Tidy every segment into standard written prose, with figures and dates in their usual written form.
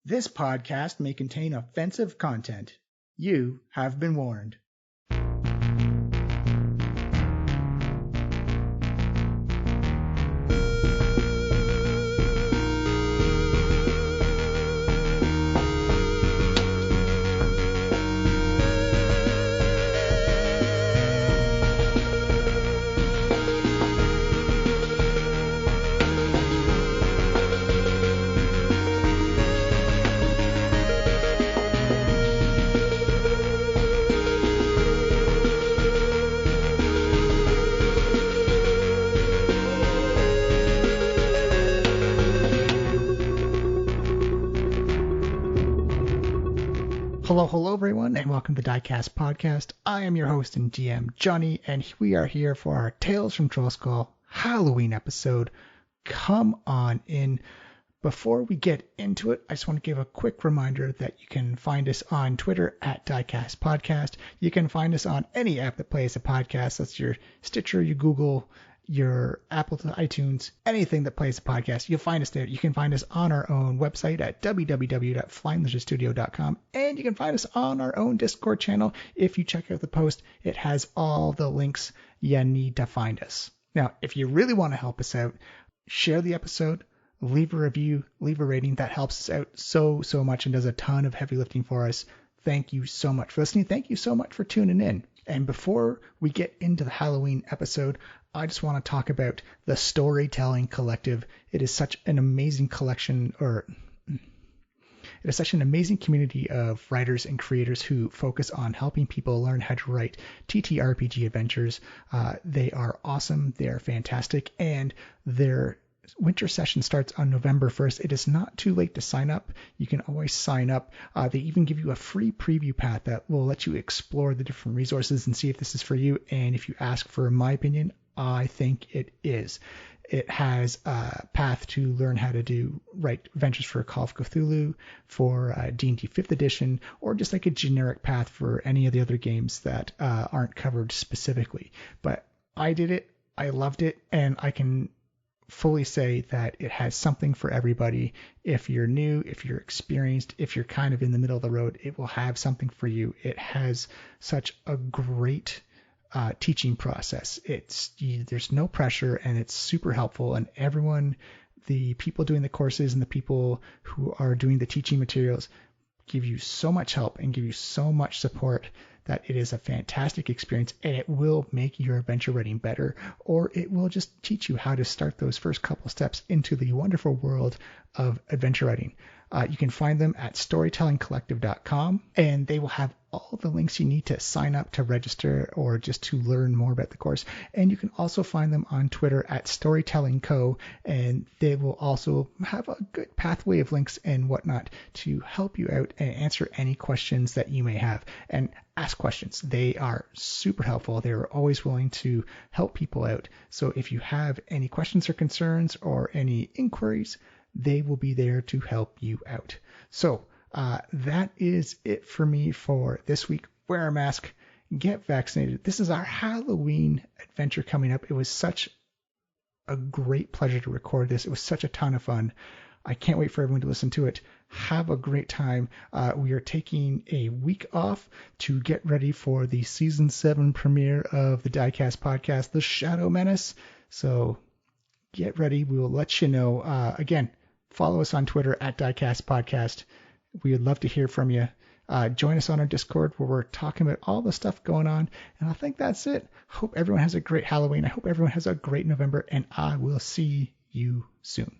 This podcast may contain offensive content. You have been warned. Hello everyone, and welcome to the Diecast podcast. I am your host and GM, Johnny, and we are here for our Tales from Trollskull Halloween episode. Come on in. Before we get into it, I just want to give a quick reminder that you can find us on Twitter at Diecast Podcast. You can find us on any app that plays a podcast. That's your Stitcher, your Google, your Apple iTunes, anything that plays a podcast, you'll find us there. You can find us on our own website at www.flyinglizardstudio.com, and you can find us on our own Discord channel. If you check out the post, it has all the links you need to find us. Now, if you really want to help us out, share the episode, leave a review, leave a rating. That helps us out so much and does a ton of heavy lifting for us. Thank you so much for listening. Thank you so much for tuning in. And before we get into the Halloween episode, I just want to talk about the Storytelling Collective. It is such an amazing collection, it is such an amazing community of writers and creators who focus on helping people learn how to write TTRPG adventures. They are awesome. They are fantastic. And their winter session starts on November 1st. It is not too late to sign up. You can always sign up. They even give you a free preview path that will let you explore the different resources and see if this is for you. And if you ask for my opinion, I think it is. It has a path to learn how to write adventures for Call of Cthulhu, for D&D 5th edition, or just like a generic path for any of the other games that aren't covered specifically. But I did it. I loved it. And I can fully say that it has something for everybody. If you're new, if you're experienced, if you're kind of in the middle of the road, it will have something for you. It has such a great teaching process. There's no pressure, and it's super helpful. And everyone, the people doing the courses and the people who are doing the teaching materials, give you so much help and give you so much support that it is a fantastic experience, and it will make your adventure writing better, or it will just teach you how to start those first couple steps into the wonderful world of adventure writing. You can find them at storytellingcollective.com, and they will have all the links you need to sign up, to register, or just to learn more about the course. And you can also find them on Twitter at StorytellingCo, and they will also have a good pathway of links and whatnot to help you out and answer any questions that you may have. And ask questions. They are super helpful. They are always willing to help people out. So if you have any questions or concerns or any inquiries, they will be there to help you out. So that is it for me for this week. Wear a mask, get vaccinated. This is our Halloween adventure coming up. It was such a great pleasure to record this. It was such a ton of fun. I can't wait for everyone to listen to it. Have a great time. We are taking a week off to get ready for the season 7 premiere of the Diecast podcast, The Shadow Menace. So get ready. We will let you know. Again, follow us on Twitter at Diecast Podcast. We would love to hear from you. Join us on our Discord where we're talking about all the stuff going on. And I think that's it. Hope everyone has a great Halloween. I hope everyone has a great November, and I will see you soon.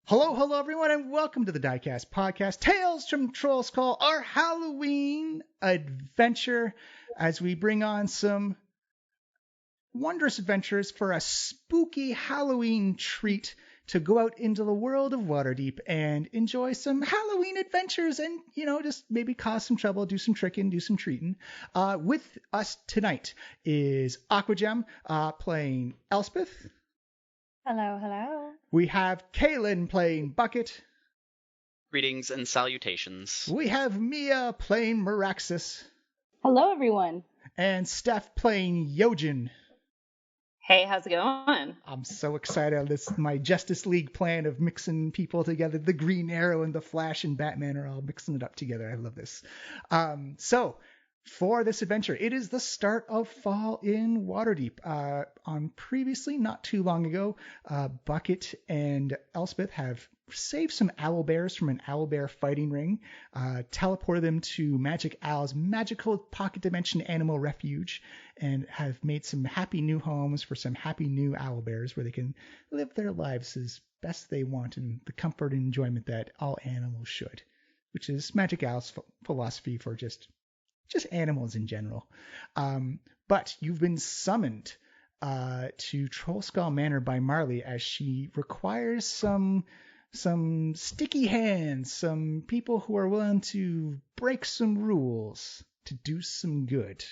Hello everyone, and welcome to the Diecast podcast, Tales from Trollskull, our Halloween adventure, as we bring on some wondrous adventures for a spooky Halloween treat to go out into the world of Waterdeep and enjoy some Halloween adventures and, just maybe cause some trouble, do some tricking, do some treating. With us tonight is Aquagem playing Elsbeth. Hello. We have Kaylin playing Bucket. Greetings and salutations. We have Mia playing Miraxaes. Hello, everyone. And Steph playing Yojen. Hey, how's it going? I'm so excited on my Justice League plan of mixing people together. The Green Arrow and the Flash and Batman are all mixing it up together. I love this. So for this adventure, it is the start of fall in Waterdeep. On previously, not too long ago, Bucket and Elsbeth have saved some owlbears from an owlbear fighting ring, teleported them to Magic Owl's magical pocket dimension animal refuge, and have made some happy new homes for some happy new owlbears where they can live their lives as best they want in the comfort and enjoyment that all animals should, which is Magic Owl's philosophy for just animals in general. But you've been summoned to Trollskull Manor by Marley as she requires some sticky hands, some people who are willing to break some rules to do some good.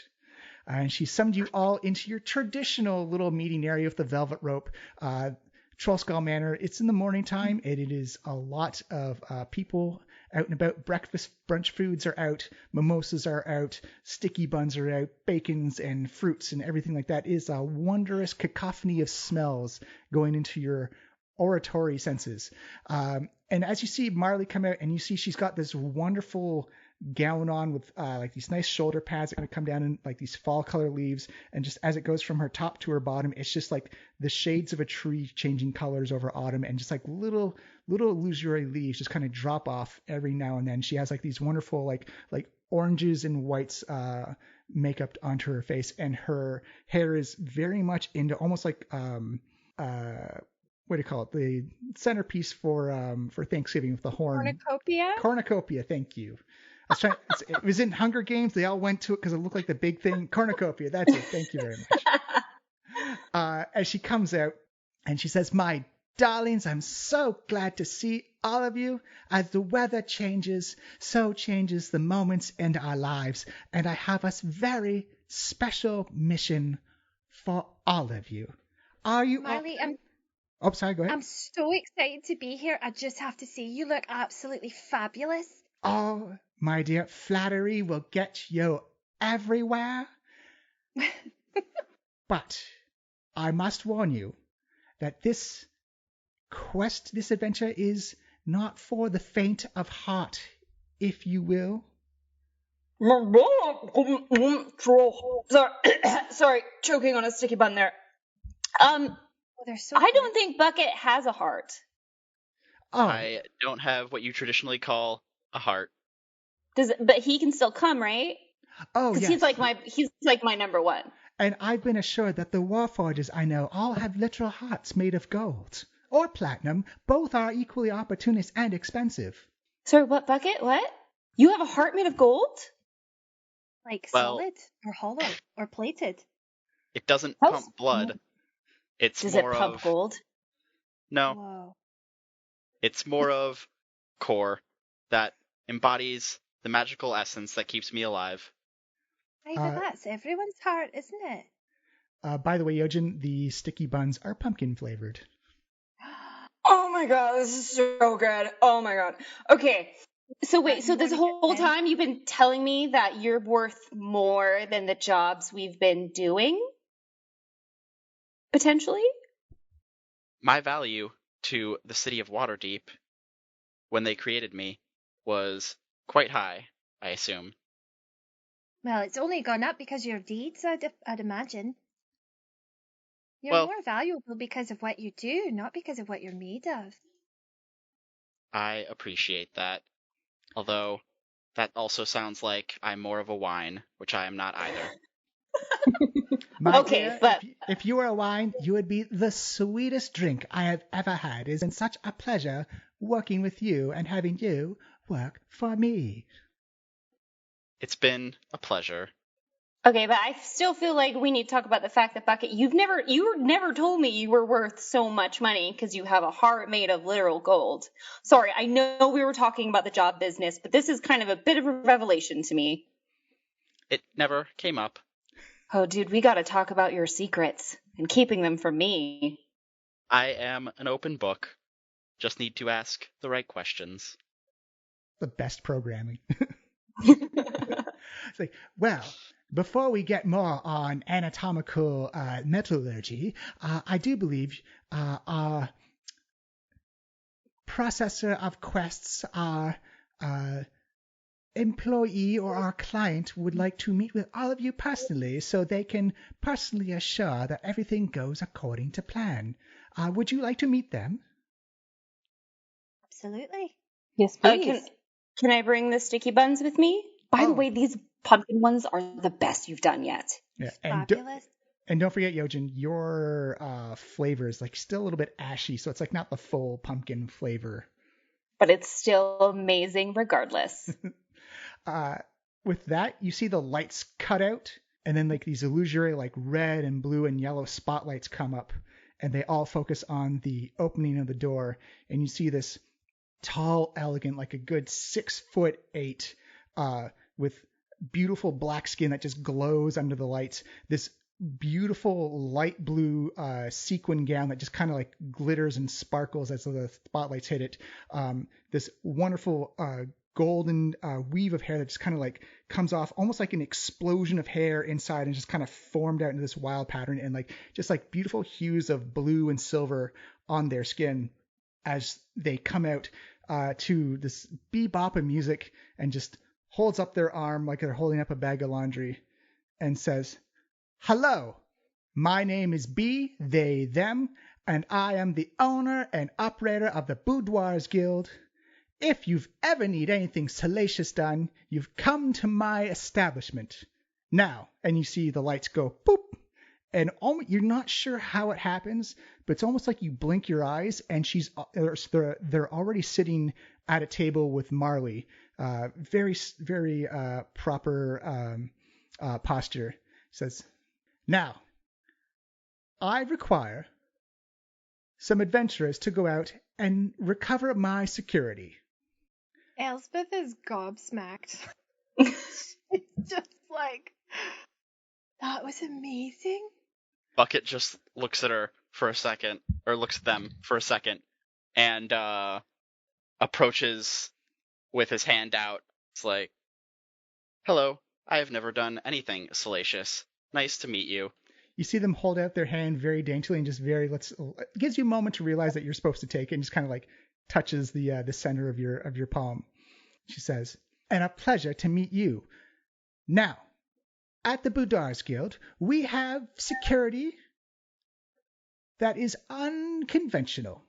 And she summoned you all into your traditional little meeting area with the velvet rope. Trollskull Manor, it's in the morning time, and it is a lot of people out and about. Breakfast, brunch foods are out, mimosas are out, sticky buns are out, bacons and fruits and everything like that. It is a wondrous cacophony of smells going into your oratory senses. And as you see Marley come out, and you see she's got this wonderful gown on with like these nice shoulder pads that kind of come down in like these fall color leaves, and just as it goes from her top to her bottom, it's just like the shades of a tree changing colors over autumn, and just like little illusory leaves just kind of drop off every now and then. She has like these wonderful like oranges and whites makeup onto her face, and her hair is very much into almost like what do you call it? The centerpiece for Thanksgiving with the horn. Cornucopia. Thank you. It was in Hunger Games. They all went to it because it looked like the big thing. Cornucopia. That's it. Thank you very much. As she comes out and she says, "My darlings, I'm so glad to see all of you. As the weather changes, so changes the moments in our lives. And I have a very special mission for all of you. Are you Marley, Oh, sorry, go ahead. I'm so excited to be here. I just have to say, you look absolutely fabulous. Oh, my dear, flattery will get you everywhere. But I must warn you that this adventure is not for the faint of heart, if you will. Sorry, choking on a sticky bun there. I don't think Bucket has a heart. Oh. I don't have what you traditionally call a heart. But he can still come, right? Oh, yes. He's like my number one. And I've been assured that the warforgers I know all have literal hearts made of gold or platinum. Both are equally opportunist and expensive. Sorry, what, Bucket? What? You have a heart made of gold? Like solid or hollow or plated? It doesn't pump blood. Does it pump gold? No. Whoa. It's more of core that embodies the magical essence that keeps me alive. Hey, but that's everyone's heart, isn't it? By the way, Yojen, the sticky buns are pumpkin flavored. Oh my god, this is so good. Oh my god. Okay. So wait, so this whole time you've been telling me that you're worth more than the jobs we've been doing? Potentially? My value to the city of Waterdeep, when they created me, was quite high, I assume. Well, it's only gone up because of your deeds, I'd imagine. You're more valuable because of what you do, not because of what you're made of. I appreciate that. Although, that also sounds like I'm more of a wine, which I am not either. Dear, but if you were a wine, you would be the sweetest drink I have ever had. It's been such a pleasure working with you and having you work for me. It's been a pleasure. Okay, but I still feel like we need to talk about the fact that Bucket, you never told me you were worth so much money because you have a heart made of literal gold. Sorry, I know we were talking about the job business, but this is kind of a bit of a revelation to me. It never came up. Oh, dude, we gotta talk about your secrets and keeping them from me. I am an open book. Just need to ask the right questions. The best programming. It's like, well, Before we get more on anatomical metallurgy, I do believe our processor of quests, our employee or our client would like to meet with all of you personally so they can personally assure that everything goes according to plan. Would you like to meet them? Absolutely. Yes, please. Can I bring the sticky buns with me? By the way, these pumpkin ones are the best you've done yet. Yeah, Fabulous. And don't forget, Yojen, your flavor is like still a little bit ashy, so it's like not the full pumpkin flavor. But it's still amazing regardless. With that, you see the lights cut out, and then like these illusory like red and blue and yellow spotlights come up, and they all focus on the opening of the door, and you see this tall, elegant, like a good 6'8", with beautiful black skin that just glows under the lights. This beautiful light blue sequin gown that just kind of like glitters and sparkles as the spotlights hit it. This wonderful golden weave of hair that just kind of like comes off almost like an explosion of hair inside and just kind of formed out into this wild pattern, and like just like beautiful hues of blue and silver on their skin as they come out to this bebop of music, and just holds up their arm like they're holding up a bag of laundry and says, "Hello, my name is B, they, them, and I am the owner and operator of the Boudoirs Guild. If you've ever need anything salacious done, you've come to my establishment. Now," and you see the lights go boop, and you're not sure how it happens, but it's almost like you blink your eyes, and they're already sitting at a table with Marley. Very, very proper posture. Says, "Now, I require some adventurers to go out and recover my security." Elsbeth is gobsmacked. She's just like, that was amazing. Bucket just looks at her for a second, or looks at them for a second, and approaches with his hand out. It's like, "Hello, I have never done anything salacious. Nice to meet you." You see them hold out their hand very daintily and just it gives you a moment to realize that you're supposed to take it, and just kind of like touches the center of your palm. She says, "And a pleasure to meet you. Now, at the Boudoirs Guild, we have security that is unconventional.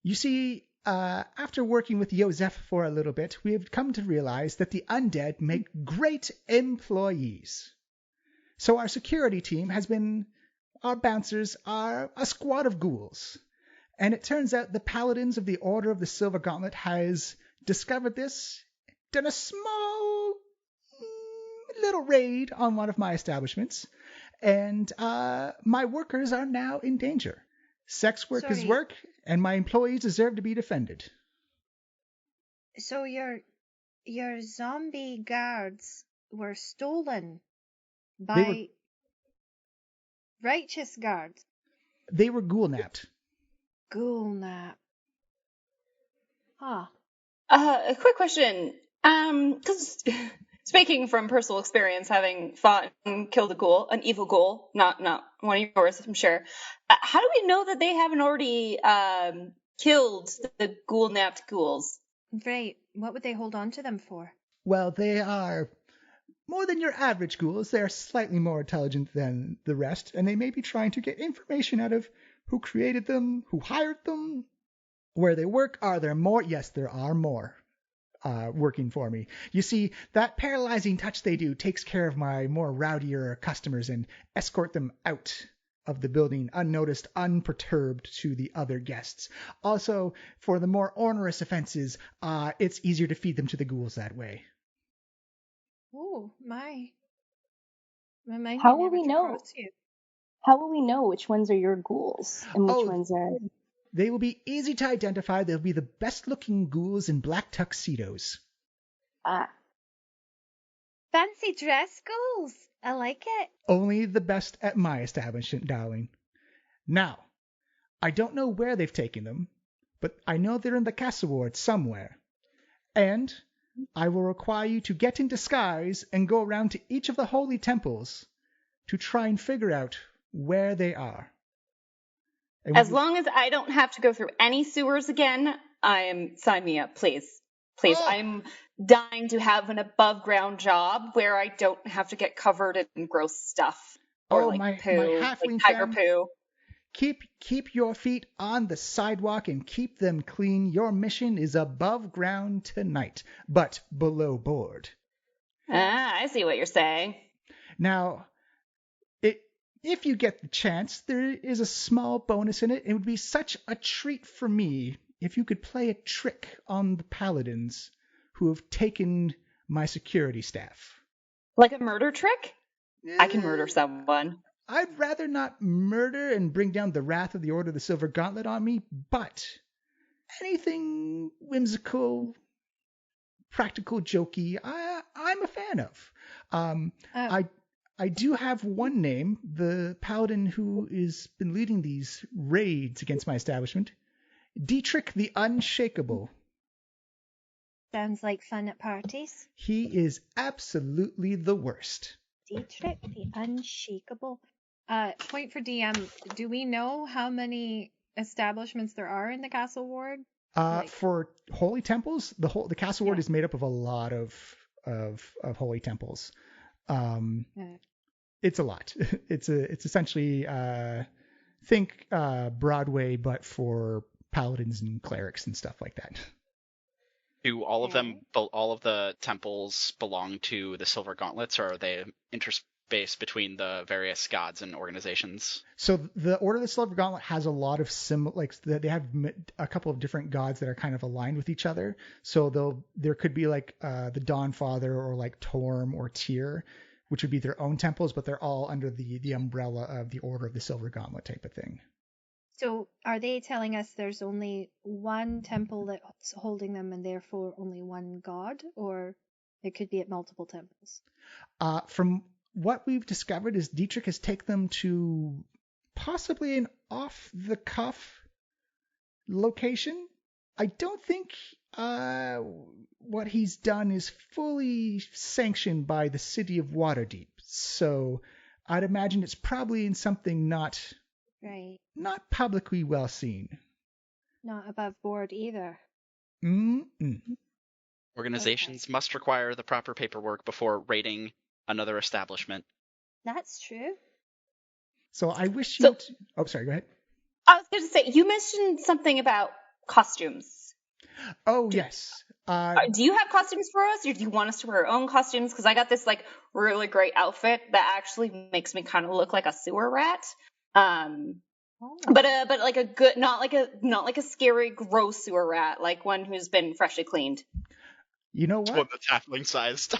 You see, after working with Joseph for a little bit, we have come to realize that the undead make great employees. So our security team our bouncers are a squad of ghouls. And it turns out the Paladins of the Order of the Silver Gauntlet has discovered this, done a small little raid on one of my establishments, and my workers are now in danger. Sex work is work, and my employees deserve to be defended." So your zombie guards were stolen by righteous guards? They were ghoul-napped. Ghoul-nap. Huh. A quick question. Because speaking from personal experience, having fought and killed a ghoul, an evil ghoul, not one of yours, I'm sure. How do we know that they haven't already killed the ghoul-napped ghouls? Right. What would they hold on to them for? Well, they are more than your average ghouls. They are slightly more intelligent than the rest, and they may be trying to get information out of who created them, who hired them, where they work. Are there more? Yes, there are more working for me. You see, that paralyzing touch they do takes care of my more rowdier customers and escort them out of the building unnoticed, unperturbed to the other guests. Also, for the more onerous offenses, it's easier to feed them to the ghouls that way. Oh, my mind How can will never we get know? across you. How will we know which ones are your ghouls and which ones are... They will be easy to identify. They'll be the best-looking ghouls in black tuxedos. Fancy dress ghouls. I like it. Only the best at my establishment, darling. Now, I don't know where they've taken them, but I know they're in the castle ward somewhere. And I will require you to get in disguise and go around to each of the holy temples to try and figure out where they are. As long as I don't have to go through any sewers again, sign me up, please. Please, I'm dying to have an above ground job where I don't have to get covered in gross stuff. Or my poo, halfling like tiger friend. poo. Keep your feet on the sidewalk and keep them clean. Your mission is above ground tonight, but below board. I see what you're saying. Now, if you get the chance, there is a small bonus in it. It would be such a treat for me if you could play a trick on the paladins who have taken my security staff. Like a murder trick? I can murder someone. I'd rather not murder and bring down the wrath of the Order of the Silver Gauntlet on me, but anything whimsical, practical, jokey, I'm a fan of. I do have one name, the paladin who has been leading these raids against my establishment, Dietrich the Unshakable. Sounds like fun at parties. He is absolutely the worst. Dietrich the Unshakable. Point for DM. Do we know how many establishments there are in the castle ward? For holy temples, the castle ward is made up of a lot of holy temples. It's a lot. It's essentially think Broadway, but for paladins and clerics and stuff like that. Do all of them, all of the temples belong to the Silver Gauntlets, or are they interspaced between the various gods and organizations? So the Order of the Silver Gauntlet has a lot of they have a couple of different gods that are kind of aligned with each other. So there could be like the Dawnfather or like Torm or Tyr, which would be their own temples, but they're all under the umbrella of the Order of the Silver Gauntlet type of thing. So are they telling us there's only one temple that's holding them and therefore only one god, or it could be at multiple temples? From what we've discovered is Dietrich has taken them to possibly an off-the-cuff location. I don't think what he's done is fully sanctioned by the city of Waterdeep. So I'd imagine it's probably in something not publicly well seen. Not above board either. Mm-mm. Organizations must require the proper paperwork before raiding another establishment. That's true. So I wish you... Oh, sorry, go ahead. I was going to say, you mentioned something about costumes. Oh, yes. Do you have costumes for us, or do you want us to wear our own costumes? Because I got this like really great outfit that actually makes me kind of look like a sewer rat. But like a good, not like a scary, gross sewer rat, like one who's been freshly cleaned. You know what? One that's halfling sized.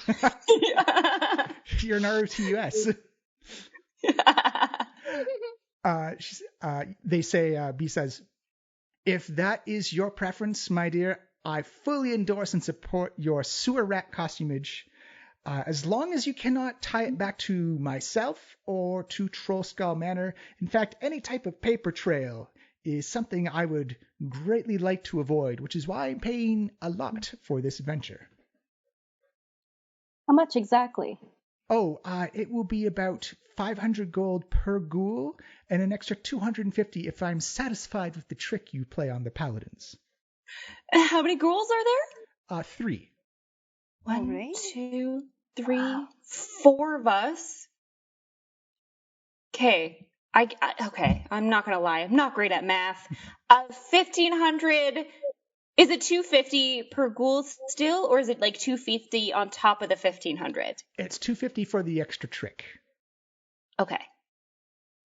You're an ROTUS. They say, B says, if that is your preference, my dear, I fully endorse and support your sewer rat costumage. As long as you cannot tie it back to myself or to Trollskull Manor. In fact, any type of paper trail is something I would greatly like to avoid, which is why I'm paying a lot for this adventure. How much exactly? Oh, it will be about 500 gold per ghoul and an extra 250 if I'm satisfied with the trick you play on the paladins. How many ghouls are there? 3. 1, 2, 3, 4 of us. Okay. Okay. I'm not gonna lie. I'm not great at math. 1,500. Is it 250 per ghoul still, or is it like 250 on top of the 1,500? It's 250 for the extra trick. Okay.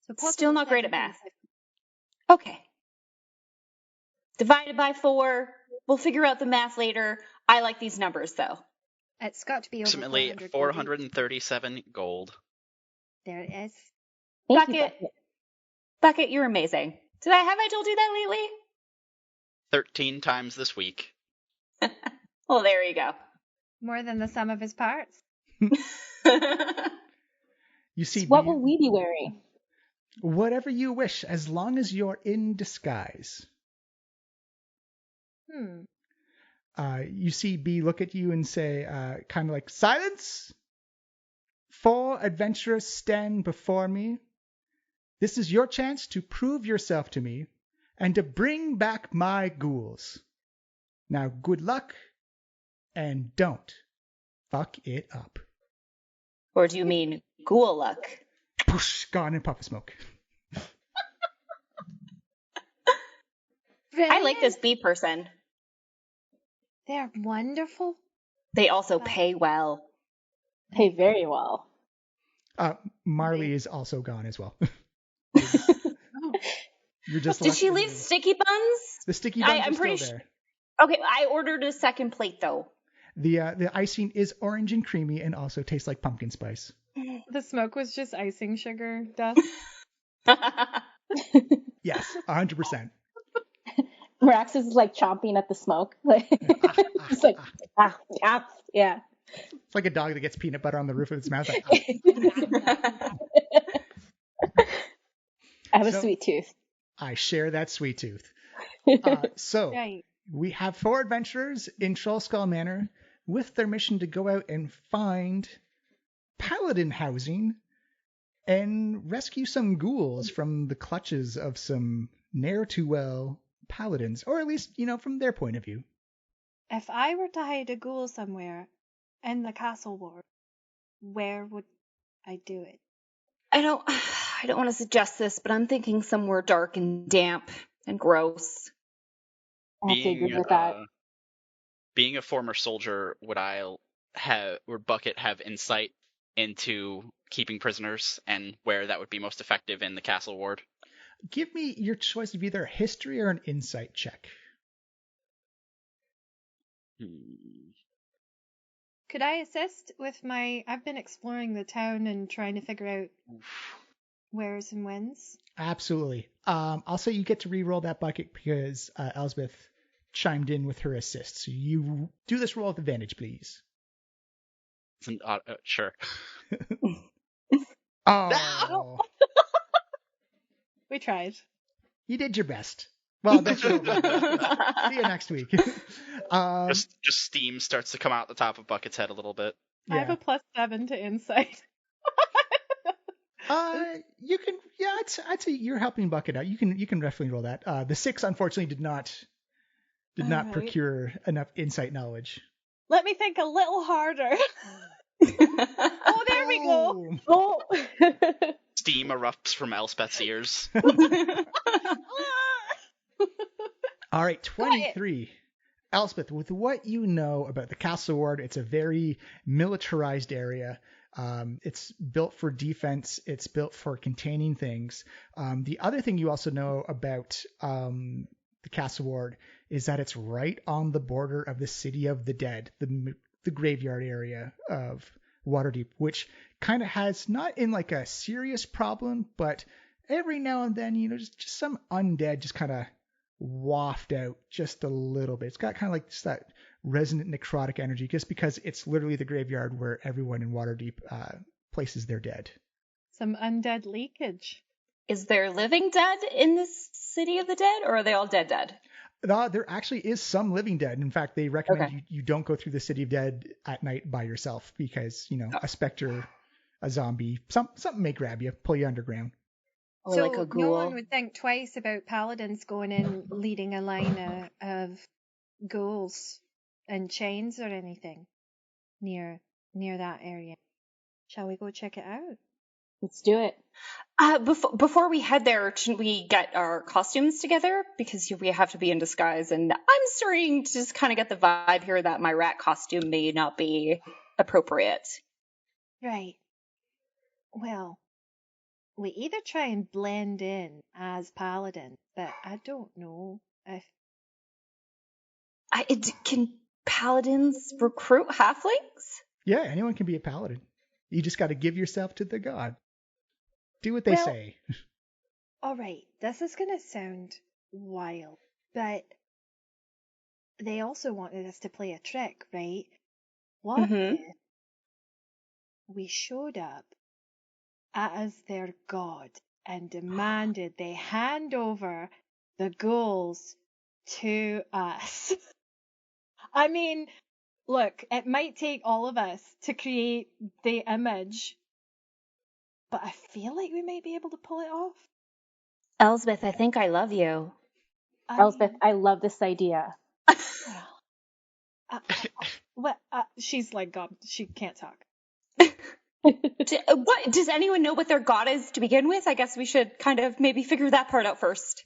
So still not great at math. Okay. Divided by 4. We'll figure out the math later. I like these numbers though. It's got to be over Approximately 437 gold. There it is. Bucket, you're amazing. Have I told you that lately? 13 times this week. Well, there you go. More than the sum of his parts. You see, what will we be wearing? Whatever you wish, as long as you're in disguise. You see B look at you and say, kind of like, silence! 4 adventurers stand before me. This is your chance to prove yourself to me and to bring back my ghouls. Now, good luck, and don't fuck it up. Or do you mean ghoul luck? Poosh, gone in puff of smoke. I like this bee person. They're wonderful. They also pay well. Pay very well. Marley is also gone as well. You're just Did she leave sticky buns? The sticky buns I'm are pretty still there. Okay, I ordered a second plate though. The icing is orange and creamy and also tastes like pumpkin spice. The smoke was just icing sugar dust. Yes, 100%. Miraxaes is like chomping at the smoke. It's like, yeah. It's like a dog that gets peanut butter on the roof of its mouth. Like, I have a sweet tooth. I share that sweet tooth. So Right. we have 4 adventurers in Trollskull Manor with their mission to go out and find paladin housing and rescue some ghouls from the clutches of some ne'er-too-well paladins, or at least, from their point of view. If I were to hide a ghoul somewhere in the castle ward, where would I do it? I don't want to suggest this, but I'm thinking somewhere dark and damp and gross. I have to agree with that. Being a former soldier, would Bucket have insight into keeping prisoners and where that would be most effective in the castle ward? Give me your choice of either a history or an insight check. Could I assist with I've been exploring the town and trying to figure out where's and when's. Absolutely. I'll say you get to re-roll that bucket because Elsbeth chimed in with her assist. So you do this roll with advantage, please. Sure. Oh. We tried. You did your best. Well, that's your see you next week. Just steam starts to come out the top of Bucket's head a little bit. Yeah. I have a +7 to insight. You can, I'd say you're helping Bucket out. You can definitely roll that. The 6 unfortunately did not procure enough insight knowledge. Let me think a little harder. Oh, there we go. Oh. Steam erupts from Elsbeth's ears. All right, 23. Elsbeth, with what you know about the castle ward, it's a very militarized area. It's built for defense. It's built for containing things. The other thing you also know about the castle ward is that it's right on the border of the city of the dead, the graveyard area of Waterdeep, which kind of has not in like a serious problem, but every now and then, just some undead just kind of waft out just a little bit. It's got kind of like just that resonant necrotic energy, just because it's literally the graveyard where everyone in Waterdeep places their dead. Some undead leakage. Is there living dead in this city of the dead, or are they all dead? There actually is some living dead. In fact, they recommend you don't go through the city of dead at night by yourself because, a specter, a zombie, something may grab you, pull you underground. Or So like a ghoul. no one would think twice about paladins going in leading a line of ghouls and chains or anything near that area. Shall we go check it out? Let's do it. Before we head there, shouldn't we get our costumes together? Because we have to be in disguise, and I'm starting to just kind of get the vibe here that my rat costume may not be appropriate. Right. Well, we either try and blend in as paladins, but I don't know if... Can paladins recruit halflings? Yeah, anyone can be a paladin. You just got to give yourself to the god. Do what they say. All right, this is going to sound wild, but they also wanted us to play a trick, right? What if we showed up as their god and demanded they hand over the ghouls to us? I mean, look, it might take all of us to create the image, but I feel like we might be able to pull it off. Elsbeth, I think I love you. Elsbeth, I love this idea. She's like God. She can't talk. What does anyone know what their god is to begin with? I guess we should kind of maybe figure that part out first.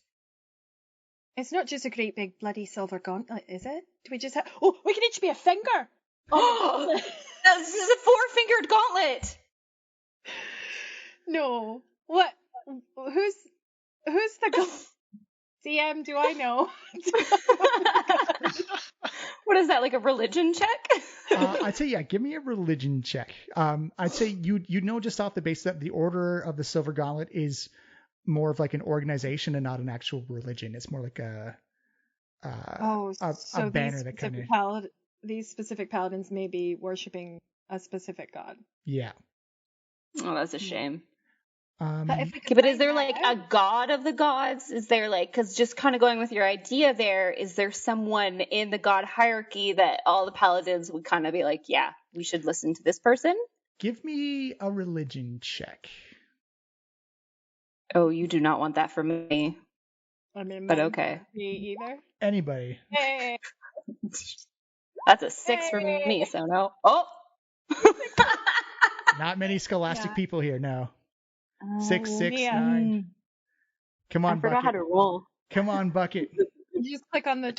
It's not just a great big bloody silver gauntlet, is it? Do we just have? Oh, we can each be a finger. Oh, this is a 4-fingered gauntlet. No. What? Who's the DM? Do I know? What is that, like a religion check? I'd say, yeah, give me a religion check. I'd say you know just off the base that the Order of the Silver Gauntlet is more of like an organization and not an actual religion. It's more like a banner that kind of... These specific paladins may be worshipping a specific god. Yeah. Oh, that's a shame. But is there like a god of the gods? Is there like, because just kind of going with your idea there, is there someone in the god hierarchy that all the paladins would kind of be like, yeah, we should listen to this person? Give me a religion check. Oh, you do not want that from me. I mean, but okay. Me either. Anybody. Hey. That's a 6 for me, so no. Oh! Not many scholastic people here, no. 6, 6, 9. Come on, I forgot Bucket. how to roll. Come on, Bucket. You just click on the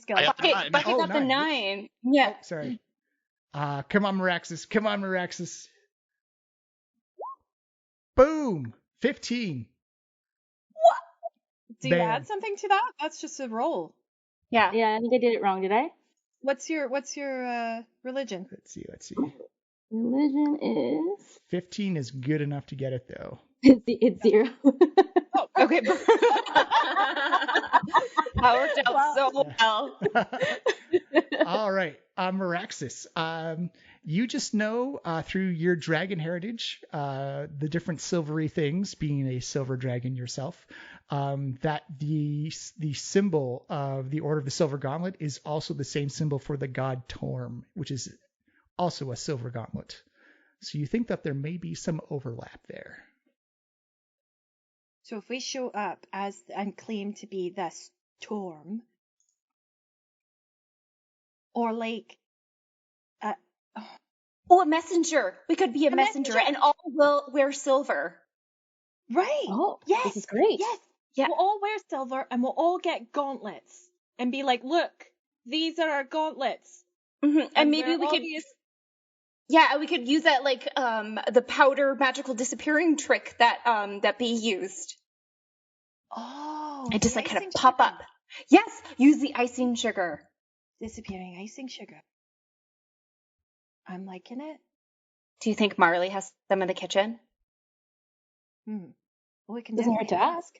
skill. Bucket got the 9. Yeah. Oh, sorry. Come on, Miraxaes. Come on, Miraxaes. Boom! 15. What? Do you add something to that? That's just a roll. Yeah, I think I did it wrong. Did I? What's your religion? Let's see. Religion is 15 is good enough to get it though. It's 0. Oh, okay. That worked out so well. All right, Miraxaes. You just know through your dragon heritage, the different silvery things, being a silver dragon yourself, that the symbol of the Order of the Silver Gauntlet is also the same symbol for the god Torm, which is also a silver gauntlet. So you think that there may be some overlap there. So if we show up and claim to be this Torm, or like a messenger. We could be a messenger and all will wear silver. Right. Oh, yes. This is great. Yes. Yeah. We'll all wear silver and we'll all get gauntlets and be like, look, these are our gauntlets. Mm-hmm. And maybe we could we could use that like the powder magical disappearing trick that Bee used. Oh. And just like kind of pop up. Yes, use the icing sugar. Disappearing icing sugar. I'm liking it. Do you think Marley has them in the kitchen? Well, we can Doesn't hurt to ask.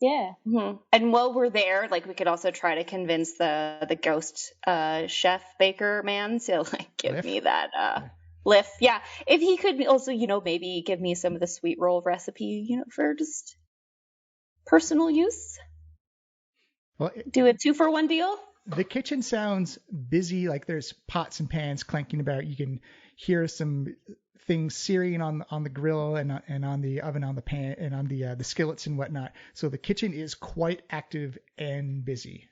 Yeah. Mm-hmm. And while we're there, like we could also try to convince the ghost chef baker man to like give me that lift. Yeah, if he could also, maybe give me some of the sweet roll recipe, for just personal use. Well, do a 2-for-1 deal. The kitchen sounds busy, like there's pots and pans clanking about. You can hear some things searing on the grill and on the oven, on the pan, and on the skillets and whatnot. So the kitchen is quite active and busy.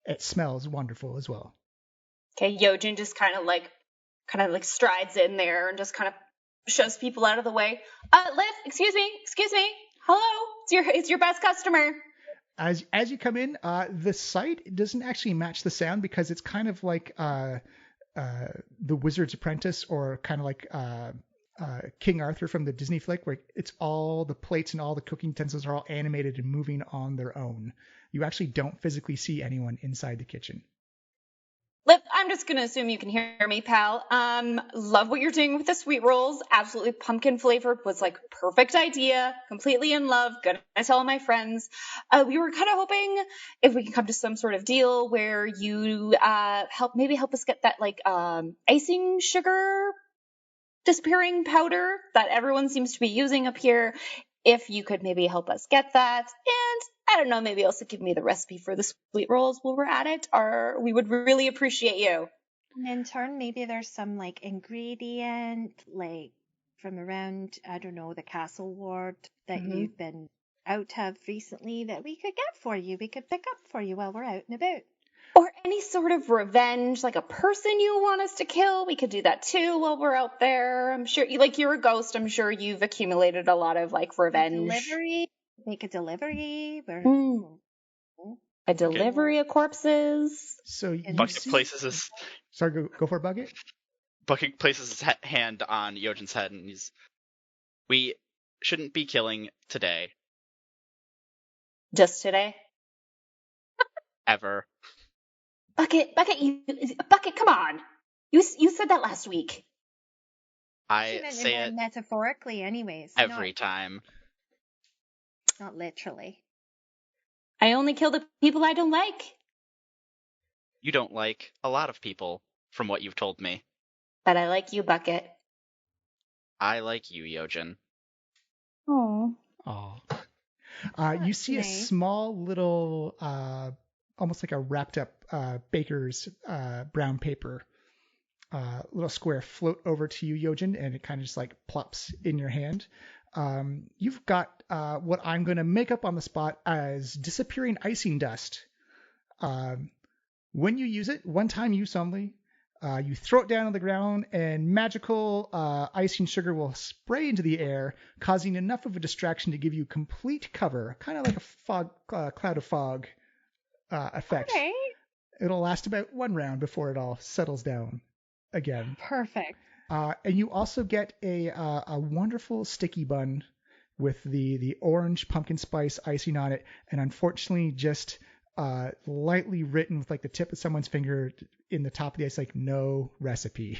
It smells wonderful as well. Okay, Yojen just kind of like strides in there and just kind of shoves people out of the way. Liv, excuse me. Hello, it's your best customer. As you come in, the site doesn't actually match the sound because it's kind of like The Wizard's Apprentice, or kind of like King Arthur from the Disney flick, where it's all the plates and all the cooking utensils are all animated and moving on their own. You actually don't physically see anyone inside the kitchen. Lip, I'm just going to assume you can hear me, pal. Love what you're doing with the sweet rolls. Absolutely pumpkin flavored was like perfect idea. Completely in love. Gonna tell all my friends. We were kind of hoping if we can come to some sort of deal where you help us get that like icing sugar disappearing powder that everyone seems to be using up here. if you could maybe help us get that, and I don't know, maybe also give me the recipe for the sweet rolls while we're at it, or we would really appreciate you. And in turn, maybe there's some like ingredient, like from around, I don't know, the castle ward that you've been out of recently that we could get for you. We could pick up for you while we're out and about. Or any sort of revenge, like a person you want us to kill. We could do that too while we're out there. I'm sure, like, you're a ghost. I'm sure you've accumulated a lot of, like, revenge. Make a delivery. A delivery of corpses. So you Bucket see... places his Sorry, go for it, Bucket. Bucket places his hand on Yojen's head, and we shouldn't be killing today. Just today? Ever. Bucket, come on. You said that last week. I say it metaphorically anyways. Every time. Not literally. I only kill the people I don't like. You don't like a lot of people, from what you've told me. But I like you, Bucket. I like you, Yojen. Oh. You see a small little, almost like a wrapped up baker's brown paper, little square float over to you, Yojen, and it kind of just like plops in your hand. You've got what I'm going to make up on the spot as disappearing icing dust. When you use it, one time use only, you throw it down on the ground and magical icing sugar will spray into the air, causing enough of a distraction to give you complete cover, kind of like a cloud of fog effect. Okay. It'll last about one round before it all settles down again. Perfect. And you also get a wonderful sticky bun with the orange pumpkin spice icing on it, and unfortunately just lightly written with like the tip of someone's finger in the top of the ice, like no recipe.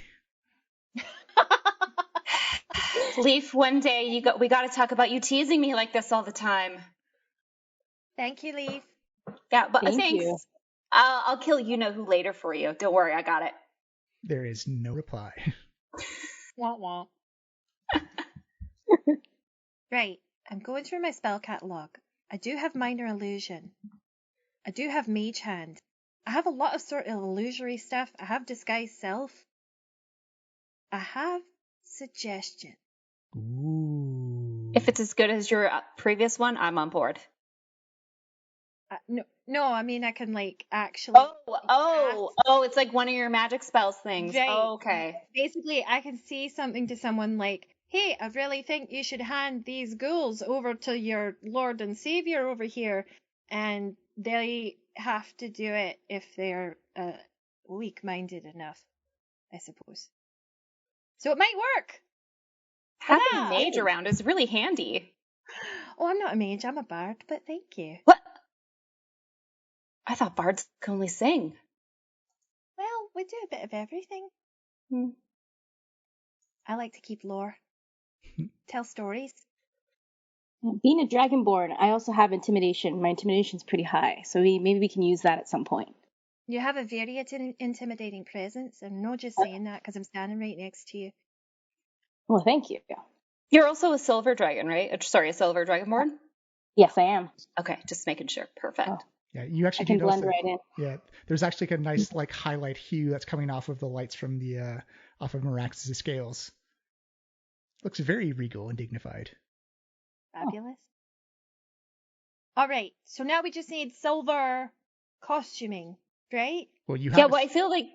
Leaf, one day we got to talk about you teasing me like this all the time. Thank you, Leaf. Yeah, but Thank thanks. you. I'll kill you know who later for you. Don't worry, I got it. There is no reply. Wah wah. Right. I'm going through my spell catalogue. I do have minor illusion. I do have mage hand. I have a lot of sort of illusory stuff. I have disguise self. I have suggestion. Ooh. If it's as good as your previous one, I'm on board. No, I mean I can like actually. Oh, it's like one of your magic spells things. Right. Oh, okay. Basically, I can say something to someone like, "Hey, I really think you should hand these ghouls over to your Lord and Savior over here," and they have to do it if they're weak-minded enough, I suppose. So it might work. Having a mage around is really handy. Oh, I'm not a mage. I'm a bard, but thank you. What? I thought bards could only sing. Well, we do a bit of everything. I like to keep lore. Tell stories. Being a dragonborn, I also have intimidation. My intimidation's pretty high, so maybe we can use that at some point. You have a very intimidating presence. I'm not just saying that because I'm standing right next to you. Well, thank you. You're also a silver dragon, right? Sorry, a silver dragonborn? Yes, I am. Okay, just making sure. Perfect. Oh. Yeah, you actually I can do notice blend right in. Yeah, there's actually like a nice like highlight hue that's coming off of the lights from the off of Miraxaes' scales. Looks very regal and dignified. Fabulous. All right, so now we just need silver costuming, right? Well, you Yeah, have. well, I feel like.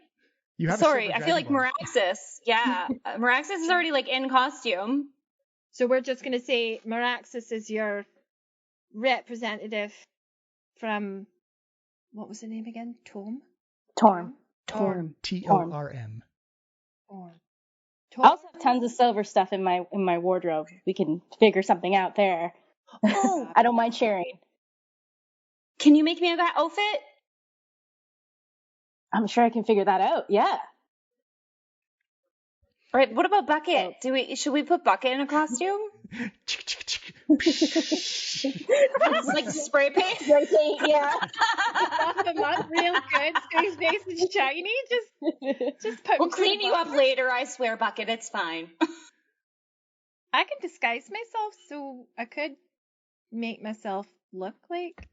You have. Sorry, I feel like Dragonborn. Miraxaes. Yeah, Miraxaes is already like in costume. So we're just gonna say Miraxaes is your representative from what was the name again? Torm. Torm. Torm. T-O-R-M. I also have tons of silver stuff in my wardrobe. We can figure something out there. Oh, I don't mind sharing. can you make me a outfit? I'm sure I can figure that out. Yeah. All right, what about Bucket? Should we put Bucket in a costume? Like spray paint? Spray paint, yeah. Buff him up real good so his face is shiny. Just put We'll clean you up later, I swear, Bucket. It's fine. I can disguise myself, so I could make myself look like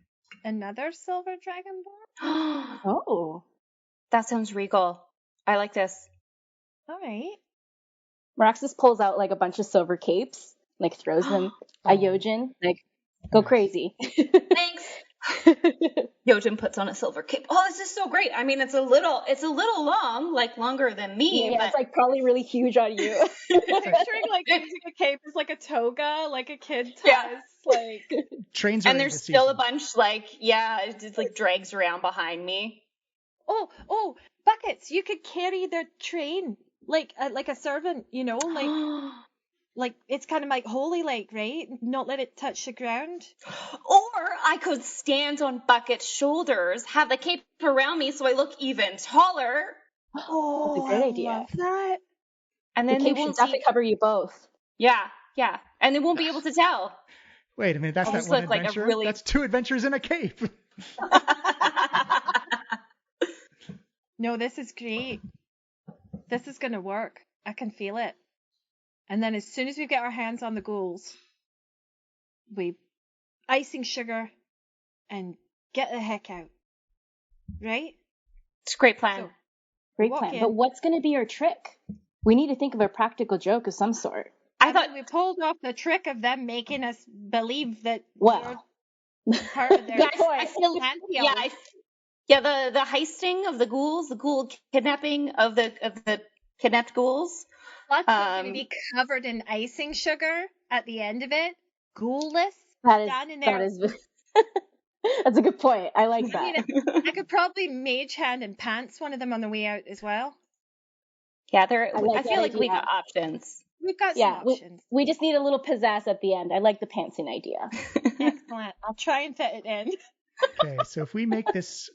another silver dragonborn. Oh. That sounds regal. I like this. All right. Miraxaes pulls out like a bunch of silver capes, like throws them at Yojen, like, go Nice. crazy. Thanks. Yojen puts on a silver cape. Oh, this is so great. I mean, it's a little long, like longer than me. Yeah, but... it's like probably really huge on you. Picturing like using a cape as like a toga, like a kid ties. Yeah. Like Trains are and in there's the still season. a bunch it just like drags around behind me. oh, buckets! You could carry the train like a servant, you know, like it's kind of like holy, like, right? Not let it touch the ground. Or I could stand on Bucket's shoulders, have the cape around me so I look even taller. That's a great idea. I love that. And The then they cape should won't definitely cover you both. Yeah. And they won't be able to tell. Wait a minute, that's I'll not just one look like a adventure. really- That's 2 adventures in a cape. No, this is great. This is gonna work. I can feel it. And then as soon as we get our hands on the ghouls, we icing sugar and get the heck out. Right? It's a great plan. So, Great walk plan. in. But what's going to be your trick? We need to think of a practical joke of some sort. I thought we pulled off the trick of them making us believe that Well, you're part of their Good point. I feel pantheon. the heisting of the ghouls, the ghoul kidnapping of the kidnapped ghouls. Plus, we're going to be covered in icing sugar at the end of it. Ghoulless. that there. is that's a good point. I like that. I could probably mage hand and pants one of them on the way out as well. Yeah, like I feel that like we idea. got options. We've got some options. We just need a little pizzazz at the end. I like the pantsing idea. Excellent. I'll try and fit it in. Okay, so if we make this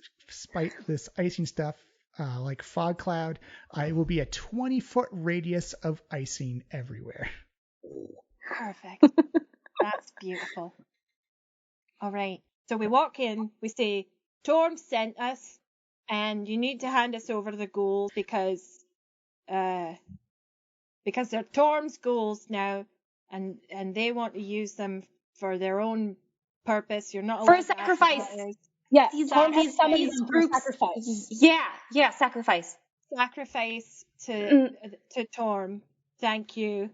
icing stuff like fog cloud, it will be a 20-foot radius of icing everywhere. Perfect. That's beautiful. All right. So we walk in, we say, Torm sent us, and you need to hand us over to the ghouls because they're Torm's ghouls now, and they want to use them for their own purpose. You're not For allowed a to ask sacrifice. what it is. Yeah, These Torm has summoned these them for a groups. sacrifice. Yeah, sacrifice. Sacrifice to Torm. Thank you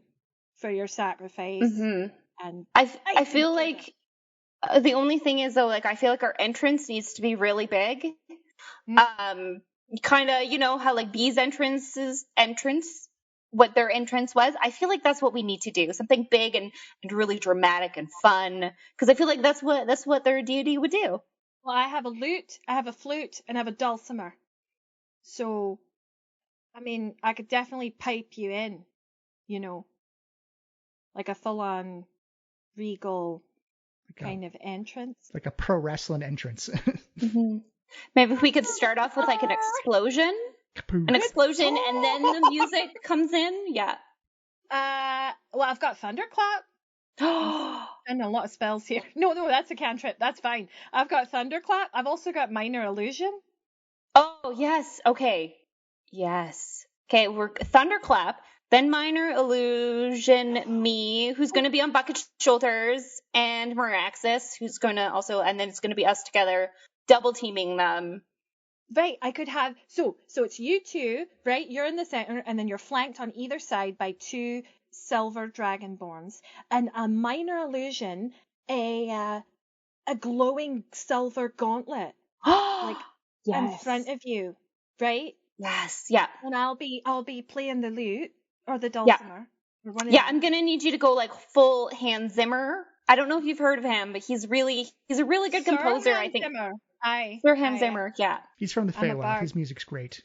for your sacrifice. Mm-hmm. And I feel like the only thing is though, like I feel like our entrance needs to be really big. Kind of, you know how like Bee's entrance, what their entrance was. I feel like that's what we need to do. Something big and really dramatic and fun. Because I feel like that's what their deity would do. Well, I have a lute, I have a flute, and I have a dulcimer. So, I mean, I could definitely pipe you in, you know, like a full-on regal kind of entrance. Like a pro wrestling entrance. Mm-hmm. Maybe we could start off with like an explosion. An explosion, and then the music comes in. Yeah. Well, I've got thunderclap. And a lot of spells here. No, that's a cantrip. That's fine. I've got thunderclap. I've also got minor illusion. Oh yes. Okay. Yes. Okay. We're thunderclap, then minor illusion. Me, who's going to be on Bucket's shoulders, and Miraxaes, who's going to also, and then it's going to be us together, double teaming them. Right, I could have so it's you two, right? You're in the center, and then you're flanked on either side by 2 silver dragonborns, and a minor illusion, a glowing silver gauntlet, like in front of you, right? Yes, yeah. And I'll be playing the lute or the dulcimer. Yeah, I'm gonna need you to go like full Hans Zimmer. I don't know if you've heard of him, but he's a really good composer. Hans I think. Zimmer. Sir Hans Zimmer, yeah. He's from the I'm a Feywild. bard. His music's great.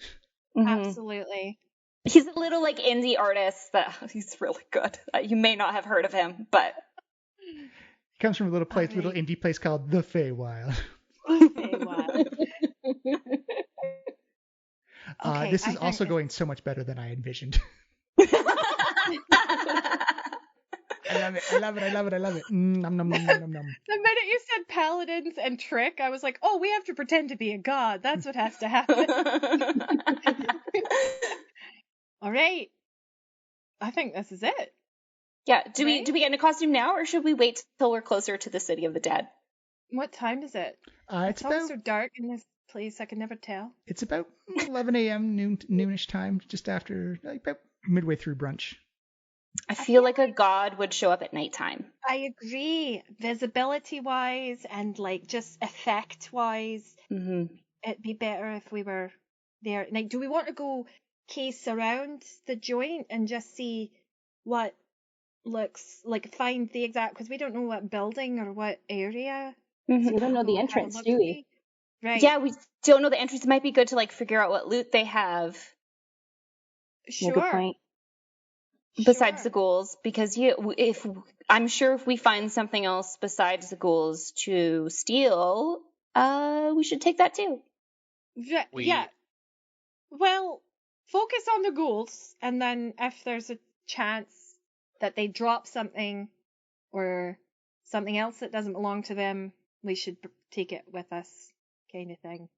Mm-hmm. Absolutely. He's a little like indie artist, but he's really good. You may not have heard of him, but He comes from a little indie place called the Feywild. Okay, this is also going so much better than I envisioned. I love it. Nom, nom, nom, nom, nom, nom. The minute you said paladins and trick, I was like, oh, we have to pretend to be a god. That's what has to happen. All right. I think this is it. Yeah. Do Right? we get in a costume now, or should we wait till we're closer to the city of the dead? What time is it? It's It's always about so dark in this place, I can never tell. it's about 11 a.m. noonish time, just after about midway through brunch. I feel like a god would show up at nighttime. I agree. Visibility wise and like just effect wise, Mm-hmm. it'd be better if we were there at night. Do we want to go case around the joint and just see what looks like, find the exact, because we don't know what building or what area. So we don't know the What kind of entrance, do we? Right. Yeah, we don't know the entrance. It might be good to like figure out what loot they have Yeah, good Sure. point. besides the Sure. ghouls, because I'm sure if we find something else besides the ghouls to steal, we should take that too. Yeah. Well, focus on the ghouls, and then if there's a chance that they drop something or something else that doesn't belong to them, we should take it with us, kind of thing.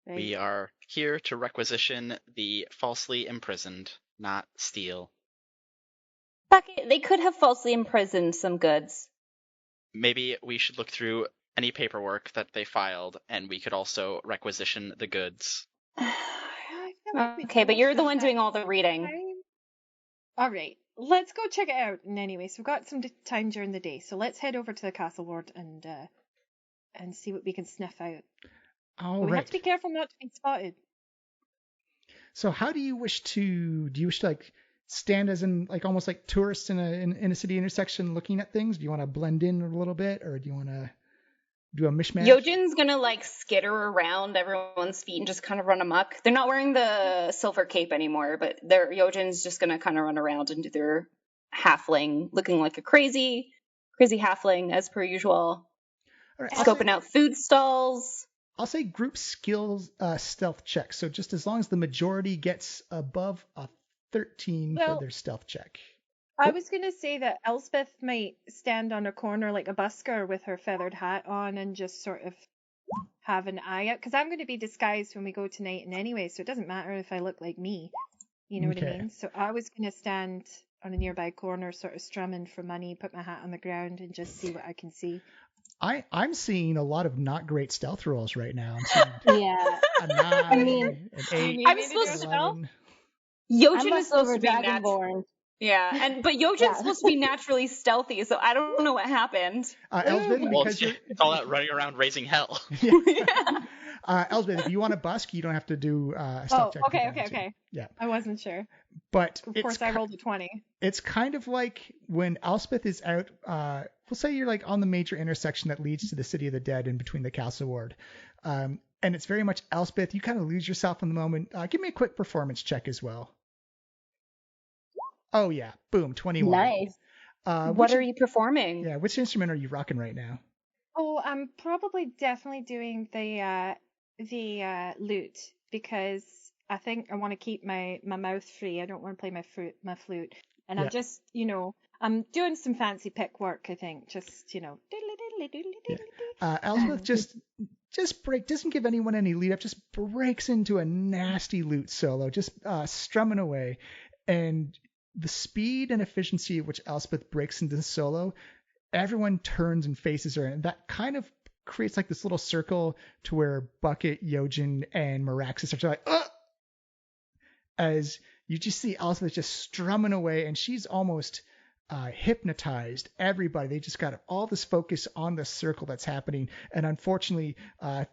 Right? We are here to requisition the falsely imprisoned, not steal. Bucket, they could have falsely imprisoned some goods. Maybe we should look through any paperwork that they filed, and we could also requisition the goods. I feel like we Okay, but don't you're the have one that doing all the reading. time. All right, let's go check it out. And anyway, so we've got some time during the day, so let's head over to the castle ward and see what we can sniff out. All But we right. have to be careful not to be spotted. So how do you wish to like stand as in like almost like tourists in a city intersection looking at things? Do you want to blend in a little bit, or do you want to do a mishmash? Yojen's gonna like skitter around everyone's feet and just kind of run amok. They're not wearing the silver cape anymore, but Yojen's just gonna kind of run around and do their halfling, looking like a crazy halfling as per usual. All right, Scoping out food stalls. I'll say group skills stealth check. So just as long as the majority gets above a 13 for Well, their stealth check. I was going to say that Elsbeth might stand on a corner like a busker with her feathered hat on and just sort of have an eye out. Because I'm going to be disguised when we go tonight and anyway, so it doesn't matter if I look like me. You know what I Okay. mean? So I was going to stand on a nearby corner, sort of strumming for money, put my hat on the ground and just see what I can see. I'm seeing a lot of not great stealth rolls right now. I'm seeing Yeah. a 9, I mean, an 8, I'm I'm supposed to 11. Yojen I'm a is supposed silver to be dragonborn. Yeah, but Yojen's Yeah. supposed to be naturally stealthy, so I don't know what happened. Elsbeth, Well, because you're it's all that running around raising hell. Elsbeth, if you want to busk, you don't have to do a Oh, stealth check. if you okay, don't okay, have to. okay. Yeah. I wasn't sure. But Of it's course, I rolled a 20. It's kind of like when Elsbeth is out, we'll say you're like on the major intersection that leads to the City of the Dead in between the Castle Ward. And it's very much Elsbeth. You kind of lose yourself in the moment. Give me a quick performance check as well. Oh, yeah. Boom. 21. Nice. What are you performing? Yeah. Which instrument are you rocking right now? Oh, I'm probably definitely doing the lute because I think I want to keep my mouth free. I don't want to play my flute. And Yeah. I'm just, I'm doing some fancy pick work, I think. Just, Elsbeth just doesn't give anyone any lead up, just breaks into a nasty lute solo, just strumming away. And the speed and efficiency at which Elsbeth breaks into the solo, everyone turns and faces her, and that kind of creates like this little circle to where Bucket, Yojen, and Miraxaes are like, ugh! As you just see Elsbeth just strumming away, and she's almost hypnotized everybody. They just got all this focus on the circle that's happening. And unfortunately,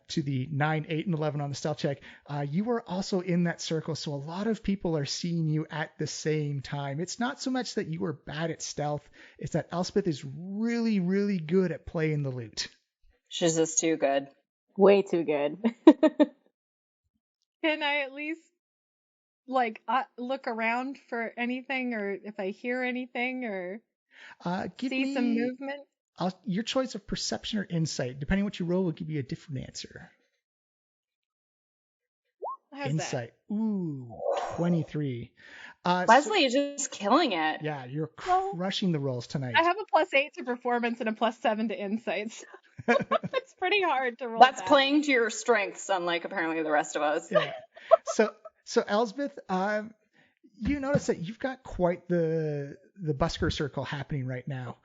to the 9, 8, and 11 on the stealth check, you were also in that circle. So a lot of people are seeing you at the same time. It's not so much that you were bad at stealth. It's that Elsbeth is really, really good at playing the lute. She's just too good. Way too good. Can I at least look around for anything, or if I hear anything, or Give see me some movement? your choice of perception or insight. Depending on what you roll, will give you a different answer. How's Insight. Ooh, 23. Leslie is just killing it. Yeah, you're Well, crushing the rolls tonight. I have a +8 to performance and a +7 to insights. It's pretty hard to roll. That's that. playing to your strengths, unlike apparently the rest of us. Yeah. So Elsbeth, you notice that you've got quite the busker circle happening right now.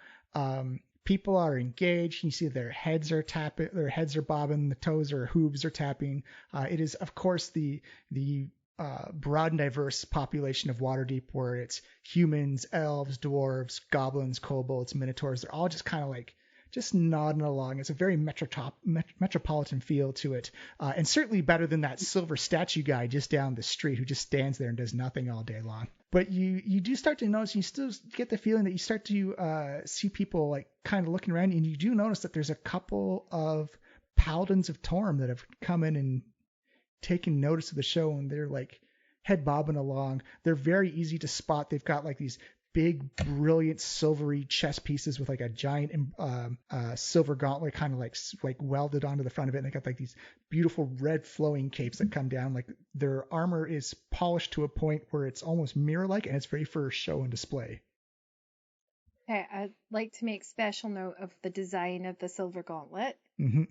People are engaged. You see their heads are tapping, their heads are bobbing, the toes or hooves are tapping. It is, of course, the broad and diverse population of Waterdeep, where it's humans, elves, dwarves, goblins, kobolds, minotaurs. They're all just kind of like just nodding along. It's a very metropolitan feel to it, and certainly better than that silver statue guy just down the street who just stands there and does nothing all day long. But you do start to notice, you still get the feeling that you start to see people like kind of looking around, and you do notice that there's a couple of paladins of Torm that have come in and taken notice of the show, and they're like head bobbing along. They're very easy to spot. They've got like these big, brilliant, silvery chess pieces with like a giant silver gauntlet kind of like welded onto the front of it. And they got like these beautiful red flowing capes that come down. Like their armor is polished to a point where it's almost mirror-like, and it's ready for show and display. Okay, I'd like to make special note of the design of the silver gauntlet. Mm-hmm.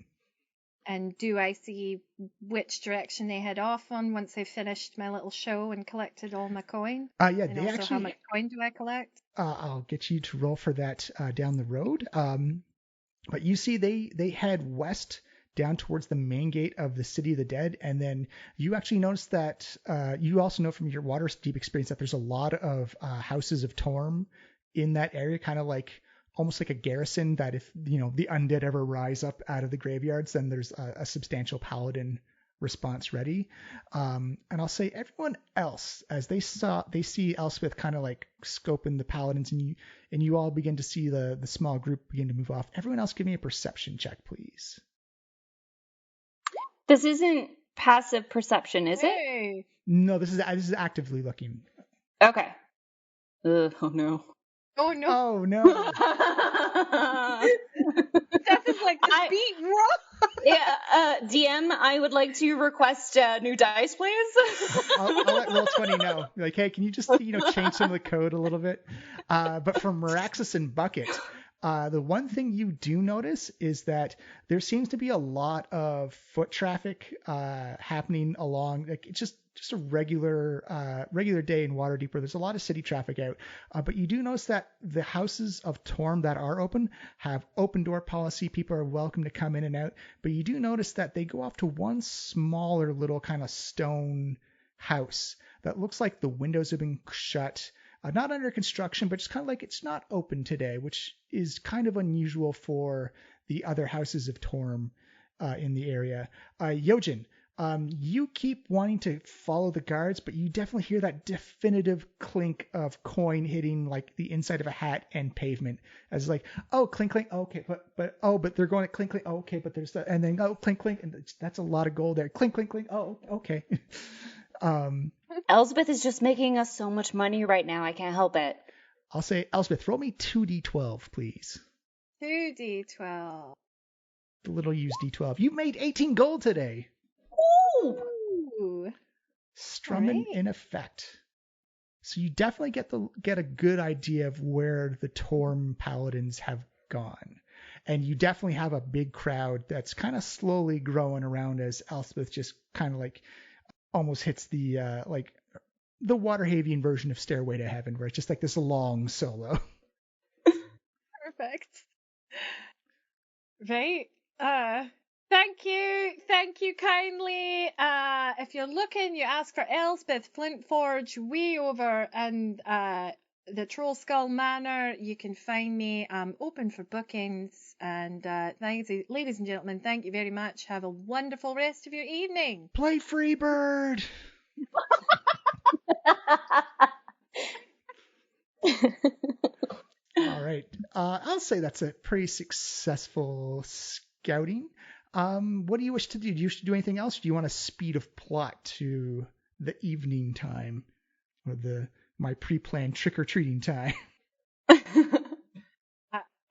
And do I see which direction they head off on once they've finished my little show and collected all my coin? Yeah, And they also actually. how much coin do I collect? I'll get you to roll for that down the road. But you see, they head west down towards the main gate of the City of the Dead, and then you actually notice that you also know from your Waterdeep experience that there's a lot of houses of Torm in that area, kind of like almost like a garrison, that if the undead ever rise up out of the graveyards, then there's a substantial paladin response ready. And I'll say everyone else, as they see Elsbeth kind of like scoping the paladins, and you all begin to see the small group begin to move off. Everyone else, give me a perception check, please. This isn't passive perception, is it? Hey! No, this is actively looking. Okay. Oh no. Oh no! Oh no! That is like the beat wrong. Yeah, DM, I would like to request new dice, please. I'll let Roll20 know. Like, hey, can you just change some of the code a little bit? But for Miraxaes and Bucket, the one thing you do notice is that there seems to be a lot of foot traffic happening along. Like, it's just a regular day in Waterdeep where there's a lot of city traffic out. But you do notice that the houses of Torm that are open have open door policy. People are welcome to come in and out. But you do notice that they go off to one smaller little kind of stone house that looks like the windows have been shut. Not under construction, but just kind of like it's not open today, which is kind of unusual for the other houses of Torm in the area. Yojen, you keep wanting to follow the guards, but you definitely hear that definitive clink of coin hitting like the inside of a hat and pavement, as like, oh, clink clink, okay, but they're going to clink clink, oh, okay, but there's that, and then clink clink, and that's a lot of gold there, clink clink clink, oh, okay. Elsbeth is just making us so much money right now. I can't help it. I'll say, Elsbeth, roll me 2d12, please. 2d12. The little used d12. You made 18 gold today. Ooh. Strumming Right. in effect. So you definitely get a good idea of where the Torm paladins have gone. And you definitely have a big crowd that's kind of slowly growing around as Elsbeth just kind of like almost hits the the Waterhavian version of Stairway to Heaven, where it's just like this long solo. Perfect. Right. Thank you kindly. If you're looking, you ask for Elsbeth Flintforge way over and the Trollskull Manor. You can find me. I'm open for bookings. And thanks, ladies and gentlemen, thank you very much. Have a wonderful rest of your evening. Play Freebird! All right. I'll say that's a pretty successful scouting. What do you wish to do? Do you wish to do anything else? Or do you want a speed of plot to the evening time or my pre-planned trick-or-treating time?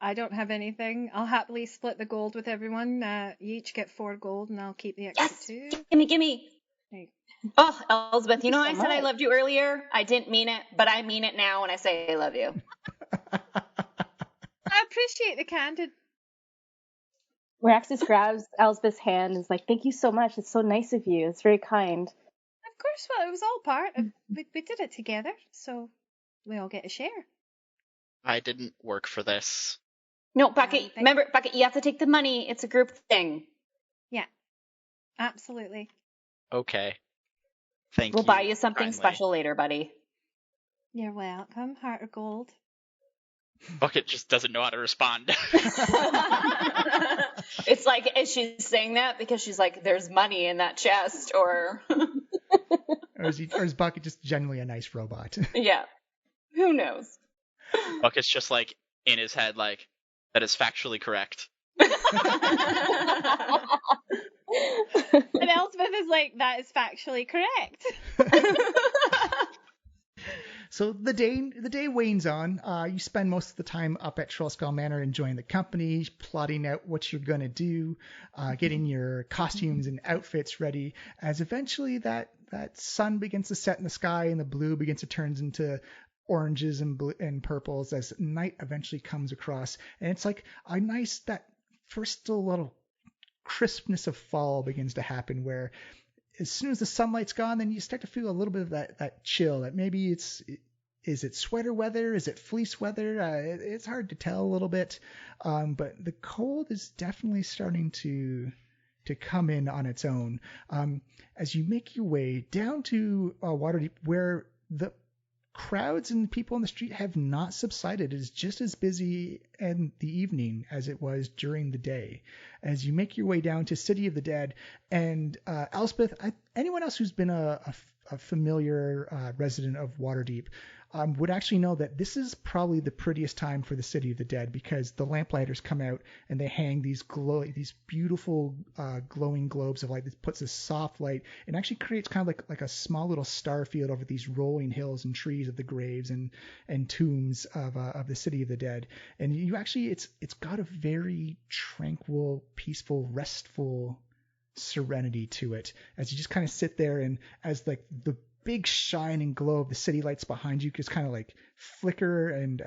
I don't have anything. I'll happily split the gold with everyone. You each get 4 gold, and I'll keep the extra 2. Gimme. Right. Oh, Elsbeth, you know I said I much. loved you earlier? I didn't mean it, but I mean it now when I say I love you. I appreciate the candid. Miraxaes grabs Elsbeth's hand and is like, thank you so much. It's so nice of you. It's very kind. Of course. Well, it was all part of. We did it together, so we all get a share. I didn't work for this. No, Bucket, remember, Bucket, you have to take the money. It's a group thing. Yeah, absolutely. Okay. Thank you. We'll buy you something kindly. special later, buddy. You're welcome, Heart of Gold. Bucket just doesn't know how to respond. It's like, is she saying that because she's like, there's money in that chest, or... Or is Bucket just generally a nice robot? Yeah. Who knows? Bucket's just like, in his head, like, that is factually correct. And Elsbeth is like, that is factually correct. So the day wanes on. You spend most of the time up at Trollskull Manor enjoying the company, plotting out what you're going to do, getting your costumes and outfits ready, as eventually that sun begins to set in the sky and the blue begins to turn into oranges and purples as night eventually comes across. And it's like a nice, that first little crispness of fall begins to happen, where as soon as the sunlight's gone, then you start to feel a little bit of that chill. That maybe is it sweater weather? Is it fleece weather? It's hard to tell a little bit. But the cold is definitely starting to come in on its own. As you make your way down to Waterdeep, where the crowds and people on the street have not subsided. It is just as busy in the evening as it was during the day. As you make your way down to City of the Dead, and Elsbeth, anyone else who's been a familiar resident of Waterdeep would actually know that this is probably the prettiest time for the City of the Dead, because the lamplighters come out and they hang these beautiful glowing globes of light that puts a soft light and actually creates kind of like a small little star field over these rolling hills and trees of the graves and tombs of the City of the Dead. And you actually, it's got a very tranquil, peaceful, restful serenity to it as you just kind of sit there, and as like the big shine and glow of the city lights behind you just kind of like flicker and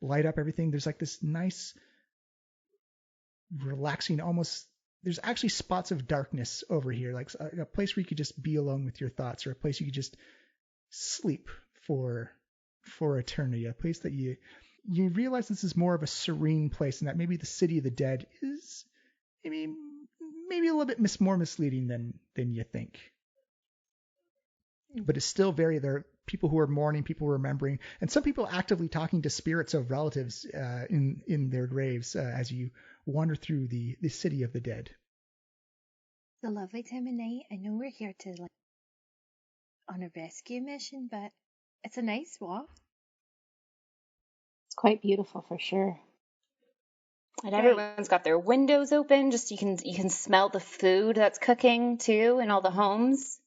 light up everything. There's like this nice, relaxing, almost, there's actually spots of darkness over here, like a place where you could just be alone with your thoughts, or a place you could just sleep for eternity, a place that you realize this is more of a serene place, and that maybe the City of the Dead is maybe a little bit more misleading than you think. But it's still there are people who are mourning, people remembering, and some people actively talking to spirits of relatives in their graves as you wander through the City of the Dead. It's a lovely time of night. I know we're here to on a rescue mission, but it's a nice walk. It's quite beautiful for sure. And everyone's got their windows open, just you can smell the food that's cooking too in all the homes.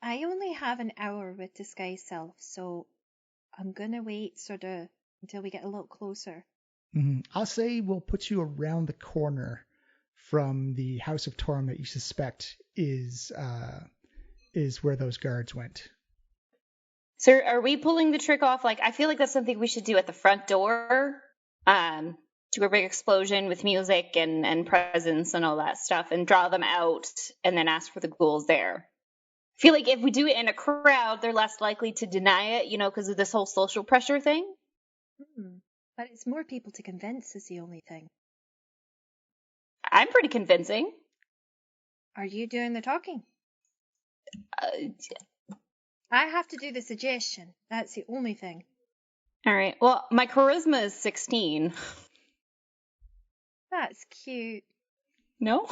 I only have an hour with Disguise Self, so I'm gonna wait sort of until we get a little closer. Mm-hmm. I'll say we'll put you around the corner from the House of Torm that you suspect is where those guards went. So are we pulling the trick off? Like, I feel like that's something we should do at the front door. Do a big explosion with music and presents and all that stuff, and draw them out, and then ask for the ghouls there. I feel like if we do it in a crowd, they're less likely to deny it, because of this whole social pressure thing. But it's more people to convince is the only thing. I'm pretty convincing. Are you doing the talking? I have to do the suggestion. That's the only thing. All right. Well, my charisma is 16. That's cute. No?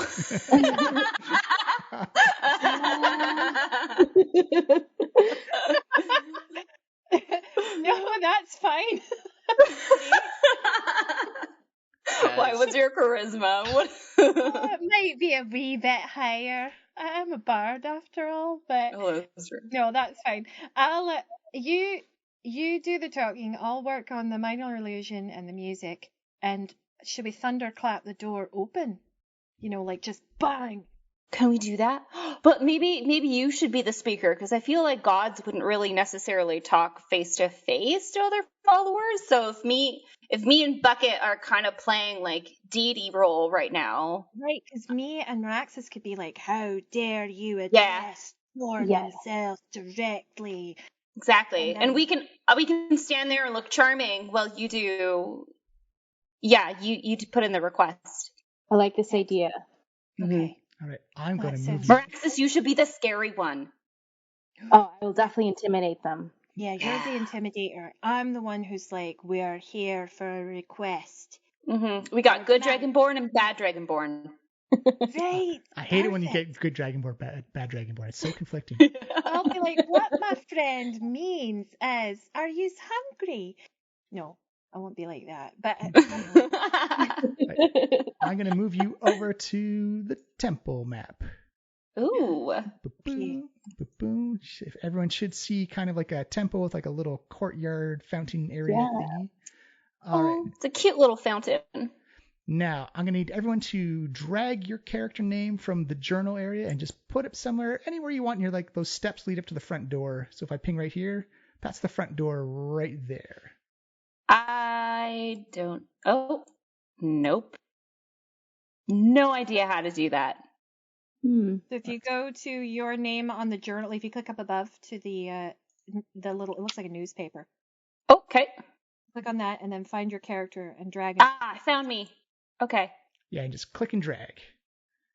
No, that's fine. Why, what's your charisma? What? It might be a wee bit higher. I'm a bard after all, but no, that's fine. I'll let you do the talking. I'll work on the minor illusion and the music. And should we thunderclap the door open? Like just bang. Can we do that? But maybe you should be the speaker, because I feel like gods wouldn't really necessarily talk face to face to other followers. So if me and Bucket are kind of playing like deity role right now. Right, because me and Miraxaes could be like, how dare you Yeah. address Thorn Yes. himself directly. Exactly. And And we can stand there and look charming while you do. Yeah, you put in the request. I like this idea. Okay. All right, I'm going to That move sounds- you. Miraxaes, you should be the scary one. Oh, I will definitely intimidate them. Yeah, you're the intimidator. I'm the one who's like, we're here for a request. We got good Nice. Dragonborn and bad Dragonborn. Right. I hate it when you perfect. get good Dragonborn, bad Dragonborn. It's so conflicting. I'll be like, what my friend means is, are you hungry? No, I won't be like that. But I'm going to move you over to the temple map. Ooh. Ba-boom, ba-boom. If everyone should see kind of like a temple with like a little courtyard fountain area Yeah. thingy. All right. Oh, it's a cute little fountain. Now, I'm going to need everyone to drag your character name from the journal area and just put it somewhere, anywhere you want near like those steps lead up to the front door. So if I ping right here, that's the front door right there. I don't. Oh, nope. No idea how to do that. Hmm. So if you go to your name on the journal, if you click up above to the little, it looks like a newspaper. Okay. Click on that and then find your character and drag it. Ah, found me. Okay. Yeah, and just click and drag.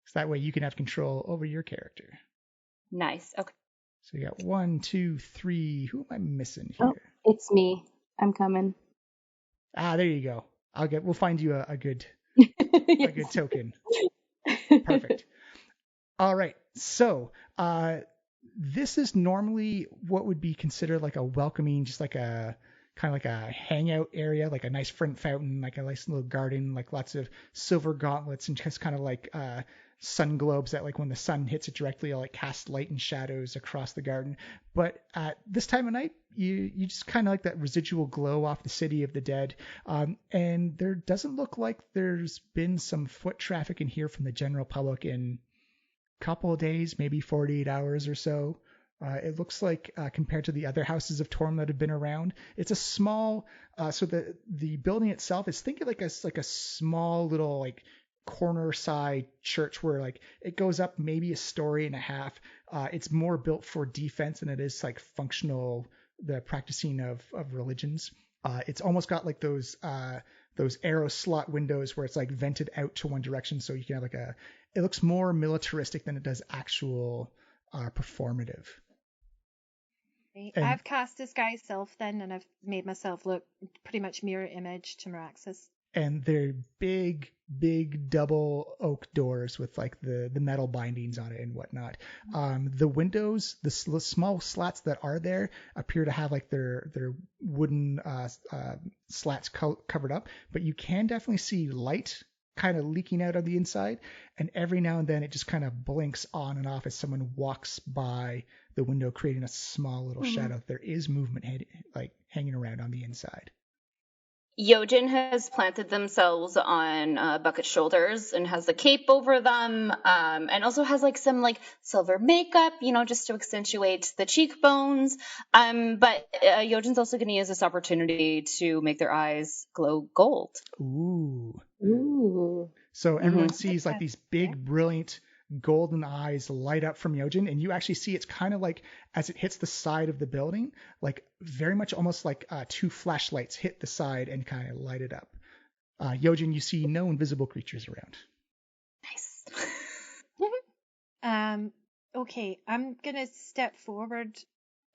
So that way you can have control over your character. Nice. Okay. So you got 1, 2, 3. Who am I missing here? Oh, it's me. I'm coming. Ah, there you go. We'll find you a good token. Perfect. All right. So, this is normally what would be considered like a welcoming, just like a kind of like a hangout area, like a nice front fountain, like a nice little garden, like lots of silver gauntlets and just kind of like sun globes that like when the sun hits it directly, it'll like cast light and shadows across the garden. But at this time of night, you just kind of like that residual glow off the city of the dead. And there doesn't look like there's been some foot traffic in here from the general public in couple of days, maybe 48 hours or so. It looks like compared to the other houses of Torm that have been around, it's a small. So the building itself is think of like a small little like corner side church where like it goes up maybe a story and a half. It's more built for defense than it is like functional, the practicing of religions. It's almost got like those arrow slot windows where it's like vented out to one direction, so you can have like it looks more militaristic than it does actual performative. Right. And- I've cast disguise self then, and I've made myself look pretty much mirror image to Miraxaes. And they're big double oak doors with like the metal bindings on it and whatnot. The windows, the small slats that are there appear to have like their wooden slats covered up, but you can definitely see light kind of leaking out of the inside, and every now and then it just kind of blinks on and off as someone walks by the window, creating a small little shadow. There is movement hanging around on the inside. Yojen has planted themselves on Bucket's shoulders and has the cape over them, and also has like some like silver makeup, just to accentuate the cheekbones. But Yojen's also going to use this opportunity to make their eyes glow gold. Ooh. Ooh. So everyone sees like these big, brilliant golden eyes light up from Yojen, and you actually see it's kind of like as it hits the side of the building, like very much almost like two flashlights hit the side and kind of light it up. Yojen, you see no invisible creatures around. Nice. Okay, I'm gonna step forward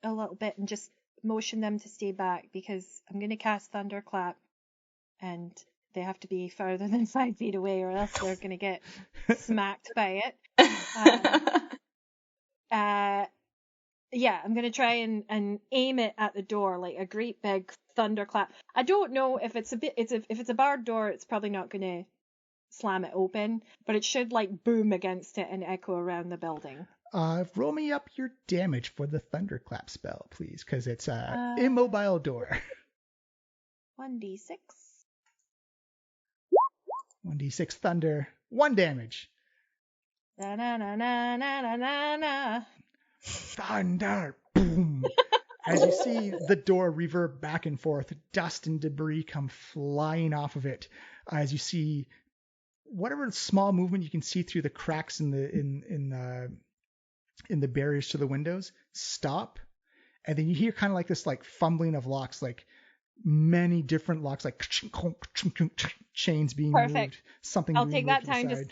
a little bit and just motion them to stay back because I'm gonna cast Thunderclap, and they have to be further than 5 feet away, or else they're gonna get smacked by it. Yeah, I'm gonna try and aim it at the door like a great big thunderclap. I don't know if it's if it's a barred door, it's probably not gonna slam it open, but it should like boom against it and echo around the building. Roll me up your damage for the thunderclap spell, please, because it's a immobile door. 1d6. 1d6 thunder, 1 damage. Na na na na na na na na. Thunder! Boom! As you see the door reverb back and forth, dust and debris come flying off of it. As you see whatever small movement you can see through the cracks in the barriers to the windows stop, and then you hear kind of like this like fumbling of locks, like many different locks, like chains being Perfect. moved. Something. I'll being take that moved to the time to side.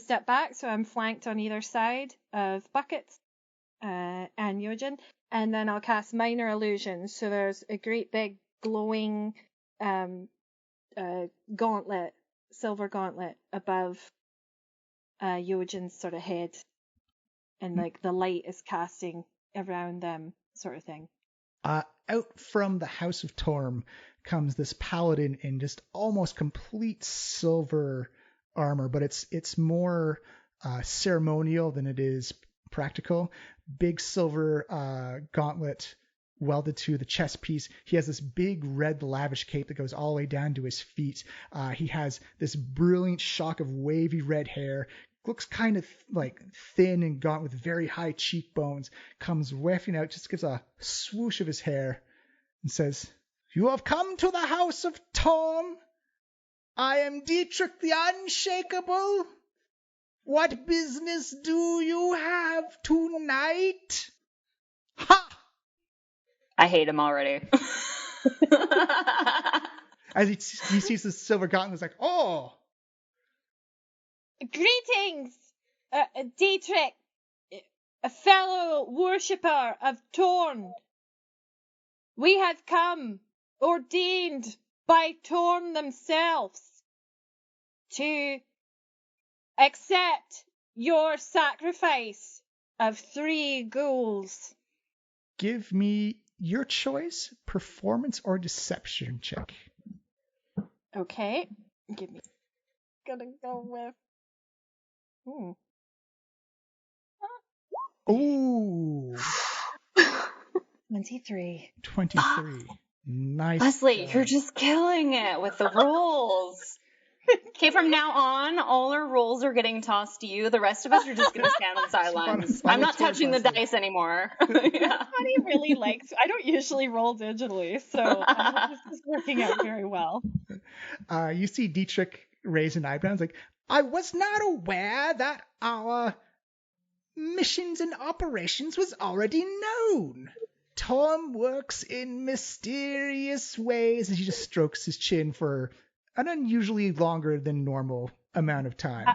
step back. So I'm flanked on either side of Buckets and Yojen, and then I'll cast Minor Illusions. So there's a great big glowing gauntlet, silver gauntlet above Yojen's sort of head, and like the light is casting around them, sort of thing. Out from the House of Torm comes this paladin in just almost complete silver armor, but it's more ceremonial than it is practical. Big silver gauntlet welded to the chest piece. He has this big red lavish cape that goes all the way down to his feet. He has this brilliant shock of wavy red hair. Looks kind of like thin and gaunt with very high cheekbones. Comes wafting out, just gives a swoosh of his hair and says, "You have come to the House of Torm. I am Dietrich the Unshakable. What business do you have tonight?" Ha! I hate him already. As he sees the silver gauntlet, he's like, "Oh, Greetings, Dietrich, a fellow worshipper of Torn. We have come, ordained by Torn themselves, to accept your sacrifice of 3 ghouls." give me your choice, performance or deception check." Okay, gonna go with. Ooh, 23. 23. Nice. Leslie, you're just killing it with the rolls. Okay, from now on, all our rolls are getting tossed to you. The rest of us are just going to stand on sidelines. I'm not touching the dice anymore. Yeah. Honey really likes. I don't usually roll digitally, so this is working out very well. You see Dietrich raise an eyebrow. He's like, "I was not aware that our missions and operations was already known. Tom works in mysterious ways." As he just strokes his chin for an unusually longer than normal amount of time.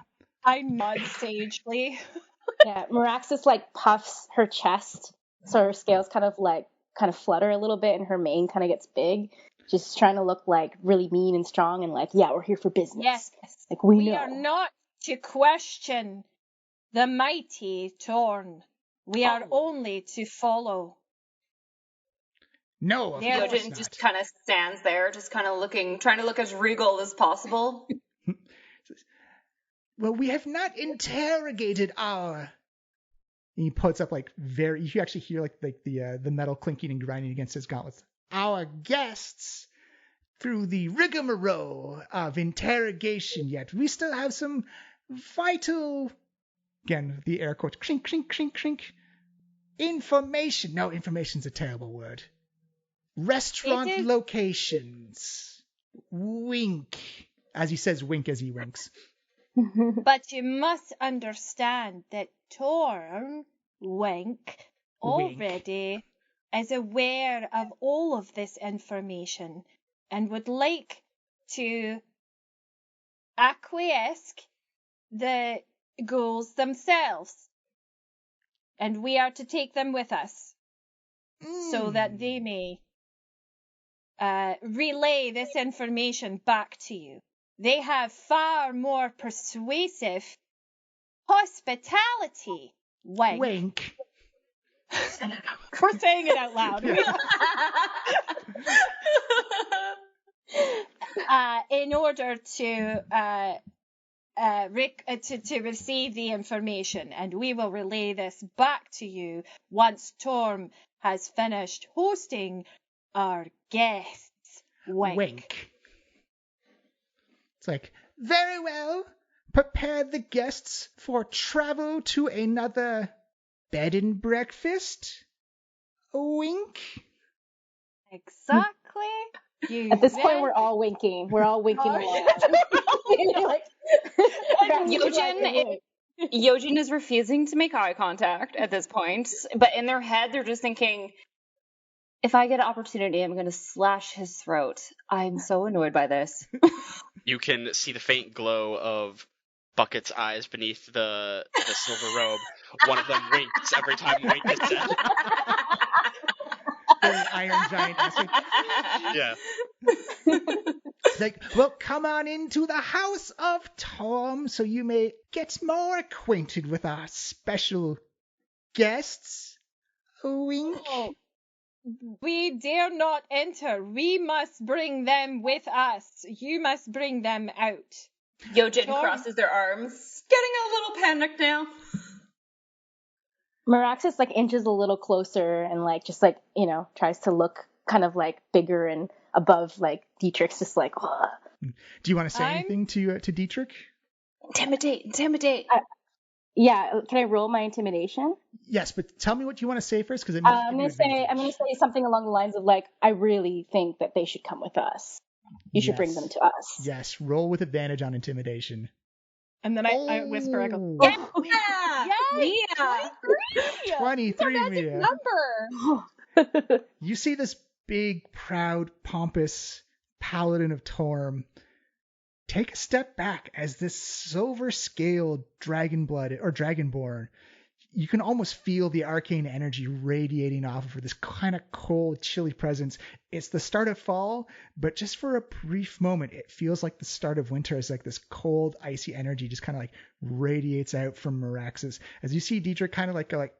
I nod sagely. Yeah, Miraxaes like puffs her chest, so her scales kind of flutter a little bit, and her mane kind of gets big, just trying to look like really mean and strong, and like, yeah, we're here for business. Yes, like we know. are not to question the mighty Torn. We are only to follow. No, of course Yojen not. just kind of stands there, just kind of looking, trying to look as regal as possible. Well, we have not interrogated our. And he puts up like you actually hear like the metal clinking and grinding against his gauntlets. Our guests through the rigmarole of interrogation yet. We still have some vital, again, the air quotes, crink, crink, crink, crink, information. No, information's a terrible word. Restaurant locations. Wink. As he says wink as he winks. But you must understand that Torn, wink, already is aware of all of this information and would like to acquiesce the ghouls themselves. And we are to take them with us so that they may relay this information back to you. They have far more persuasive hospitality. Wink. Wink. We're saying it out loud. In order to receive the information, and we will relay this back to you once Torm has finished hosting our guests. Wink. Wink. It's like, very well. prepare the guests for travel to another bed and breakfast? Wink. Exactly. At this point, we're all winking. We're all winking along. Like, Yojen is refusing to make eye contact at this point, but in their head, they're just thinking, if I get an opportunity, I'm going to slash his throat. I'm so annoyed by this. You can see the faint glow of Bucket's eyes beneath the silver robe. One of them winks every time wink is said. Very Iron Giant esque. Yeah. It's like, well, come on into the house of Tom so you may get more acquainted with our special guests. Wink. Oh, we dare not enter. We must bring them with us. You must bring them out. Yojen crosses their arms, getting a little panicked now. Miraxaes like inches a little closer and like just like, you know, tries to look kind of like bigger and above like Dietrich's, just like, oh. Do you want to say anything to Dietrich? Intimidate. Yeah, can I roll my intimidation? Yes, but tell me what you want to say first, because I'm gonna say something along the lines of like, I really think that they should come with us. You should bring them to us. Yes, roll with advantage on intimidation. And then I whisper, I go, Yeah. 23, Mia. Number. You see this big, proud, pompous paladin of Torm take a step back as this silver-scaled dragonborn, you can almost feel the arcane energy radiating off of her, this kind of cold, chilly presence. It's the start of fall, but just for a brief moment, it feels like the start of winter, as like this cold, icy energy just kind of like radiates out from Miraxaes. As you see Dietrich kind of like go like,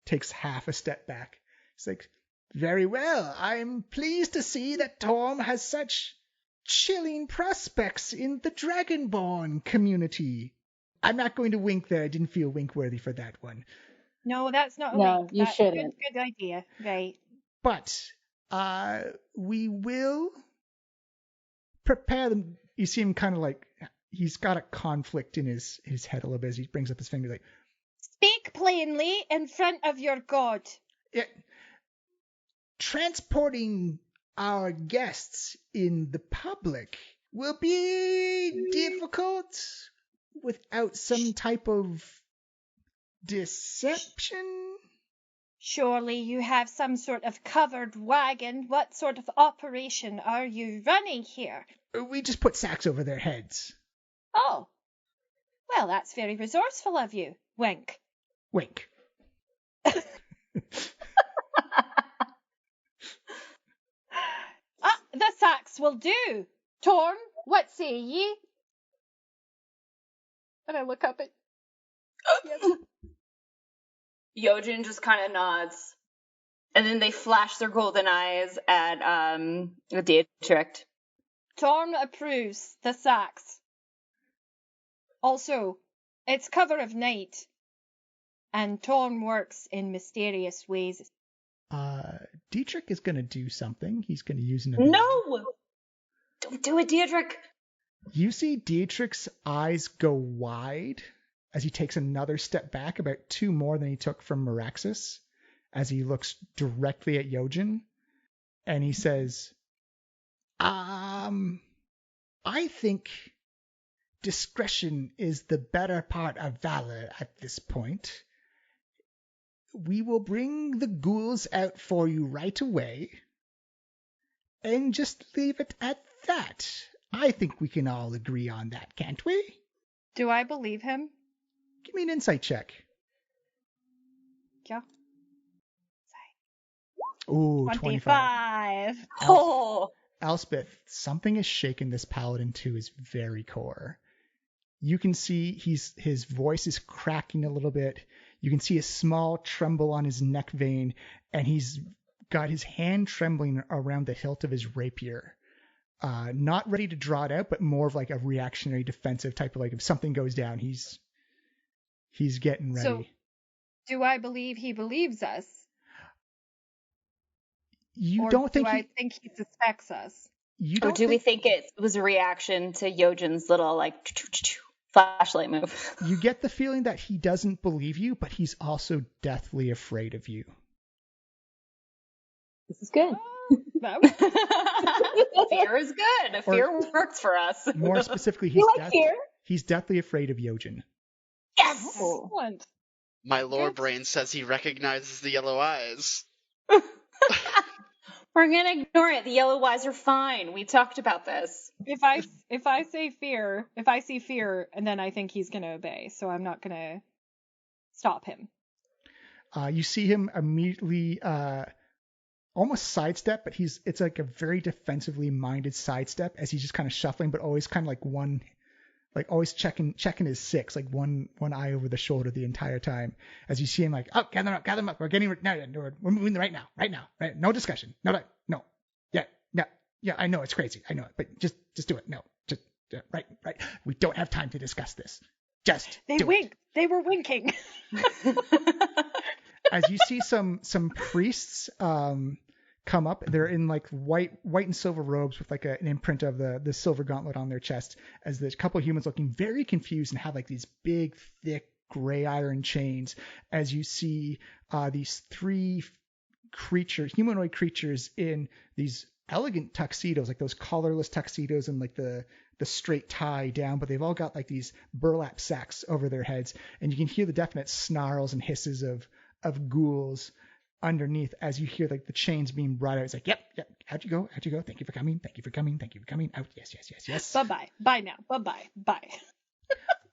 takes half a step back. It's like, very well, I'm pleased to see that Torm has such chilling prospects in the Dragonborn community. I'm not going to wink there. I didn't feel wink-worthy for that one. No, that's not a No, wink. you That's shouldn't. Good idea. Right. But we will prepare them. You see him kind of like, he's got a conflict in his head a little bit as he brings up his finger like, Speak plainly in front of your god. Transporting our guests in the public will be difficult without some type of deception. Surely you have some sort of covered wagon. What sort of operation are you running here? We just put sacks over their heads. Oh. Well, that's very resourceful of you. Wink. Wink. The sacks will do. Torm, what say ye? And I look up at... Yojen just kind of nods. And then they flash their golden eyes at Dietrich. Torm approves the sacks. Also, it's cover of night. And Torm works in mysterious ways. Dietrich is going to do something. He's going to use an ability. No! Don't do it, Dietrich! You see Dietrich's eyes go wide as he takes another step back, about 2 more than he took from Miraxaes, as he looks directly at Yojen, and he says, I think discretion is the better part of valor at this point. We will bring the ghouls out for you right away, and just leave it at that. I think we can all agree on that, can't we? Do I believe him? Give me an insight check. Yeah. Ooh, 25. Elsbeth, something has shaken this paladin to his very core. You can see his voice is cracking a little bit. You can see a small tremble on his neck vein, and he's got his hand trembling around the hilt of his rapier. Not ready to draw it out, but more of like a reactionary defensive type of, like, if something goes down, he's getting ready. So, do I believe he believes us? You or don't think I think he suspects us? You Or don't do we think it was a reaction to Yojen's little, like, flashlight move? You get the feeling that he doesn't believe you, but he's also deathly afraid of you. This is good. Fear is good. Fear works for us. More specifically, You like fear? he's deathly afraid of Yojen. Yes! Excellent. My lore brain says he recognizes the yellow eyes. We're gonna ignore it. The yellow eyes are fine. We talked about this. If I say fear, if I see fear, and then I think he's gonna obey, so I'm not gonna stop him. You see him immediately almost sidestep, but it's like a very defensively minded sidestep as he's just kind of shuffling, but always kind of like always checking his six, like one eye over the shoulder the entire time. As you see him like, oh, gather them up. We're getting we're moving right now. Right? No discussion. No. Yeah. I know it's crazy. I know it, but just do it. No, just right. We don't have time to discuss this. Just They winked. They were winking. As you see some priests come up, they're in like white and silver robes with like an imprint of the silver gauntlet on their chest, as there's a couple of humans looking very confused and have like these big, thick gray iron chains. As you see these three humanoid creatures in these elegant tuxedos, like those collarless tuxedos and like the straight tie down, but they've all got like these burlap sacks over their heads, and you can hear the definite snarls and hisses of ghouls underneath as you hear like the chains being brought out. It's like, yep. How'd you go? Thank you for coming. Out. Yes. Bye now. Bye.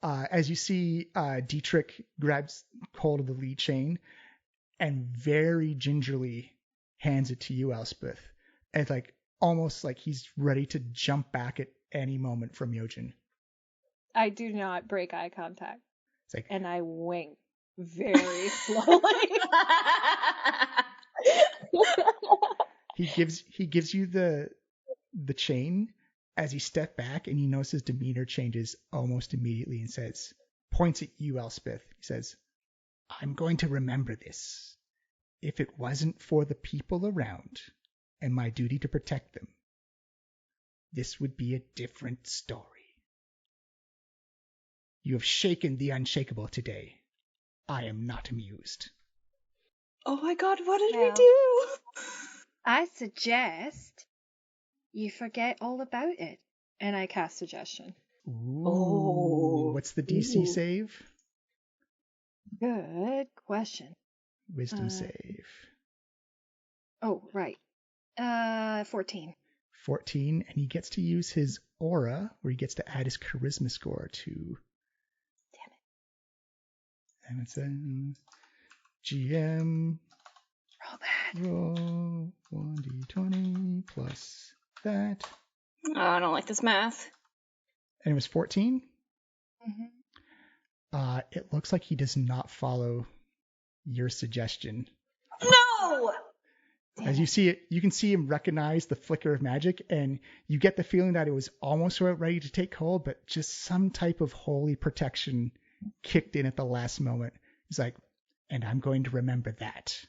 As you see, Dietrich grabs hold of the lead chain and very gingerly hands it to you, Elsbeth. And it's like almost like he's ready to jump back at any moment from Yojen. I do not break eye contact. It's like, and I wink very slowly. He gives you the chain as you step back, and you notice his demeanor changes almost immediately and points at you, Elsbeth. He says, I'm going to remember this. If it wasn't for the people around and my duty to protect them, this would be a different story. You have shaken the unshakable today. I am not amused. Oh my god, what did we do? I suggest you forget all about it. And I cast suggestion. Ooh. What's the DC save? Good question. Wisdom save. Oh, right. 14. 14, and he gets to use his aura, where he gets to add his charisma score to... Damn it. And it says, GM... Roll 1d20 plus that. Oh, I don't like this math. And it was 14? Mm-hmm. It looks like he does not follow your suggestion. No! As you see it, you can see him recognize the flicker of magic, and you get the feeling that it was almost about ready to take hold, but just some type of holy protection kicked in at the last moment. He's like, and I'm going to remember that.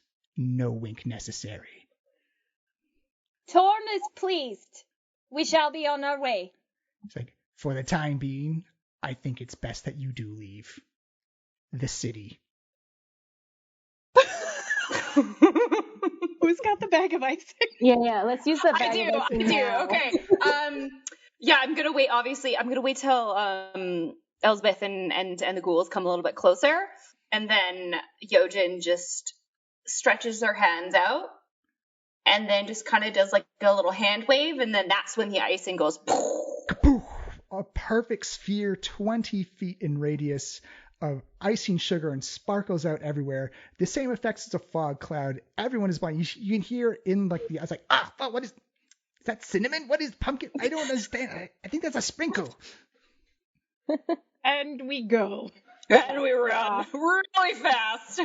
No wink necessary. Torm is pleased. We shall be on our way. It's like, for the time being, I think it's best that you do leave the city. Who's got the bag of icing? Yeah. Let's use the bag of icing. I do. now. Okay. Yeah, I'm gonna wait. Obviously, I'm gonna wait till Elsbeth and the ghouls come a little bit closer, and then Yojen just stretches their hands out, and then just kind of does like a little hand wave, and then that's when the icing goes. Kapoof! A perfect sphere, 20 feet in radius of icing sugar, and sparkles out everywhere. The same effects as a fog cloud. Everyone is blind. You can hear in like the... I was like, what is that cinnamon? What is pumpkin? I don't understand. I think that's a sprinkle. And we go. And we run really fast.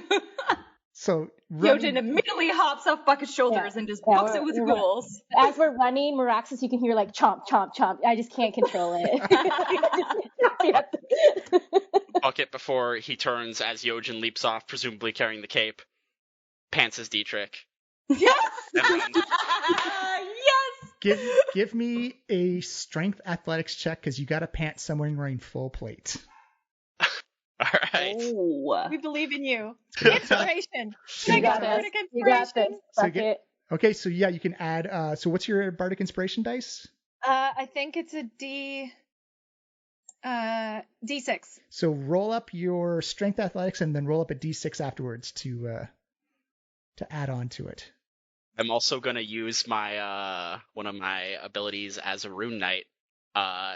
So Yojen immediately hops off Bucket's shoulders and just books it with the ghouls. As we're running, Miraxaes, you can hear like chomp, chomp, chomp. I just can't control it. Bucket, before he turns as Yojen leaps off, presumably carrying the cape, pants as Dietrich. Yes! And Yes! give me a strength athletics check because you got to pant someone wearing full plate. All right. Oh. We believe in you. Good. Inspiration. You I got got this. bardic You got this. inspiration. So Bucket. Okay, so yeah, you can add. So what's your bardic inspiration dice? I think it's a D6. So roll up your strength athletics and then roll up a d6 afterwards to add on to it. I'm also going to use my one of my abilities as a rune knight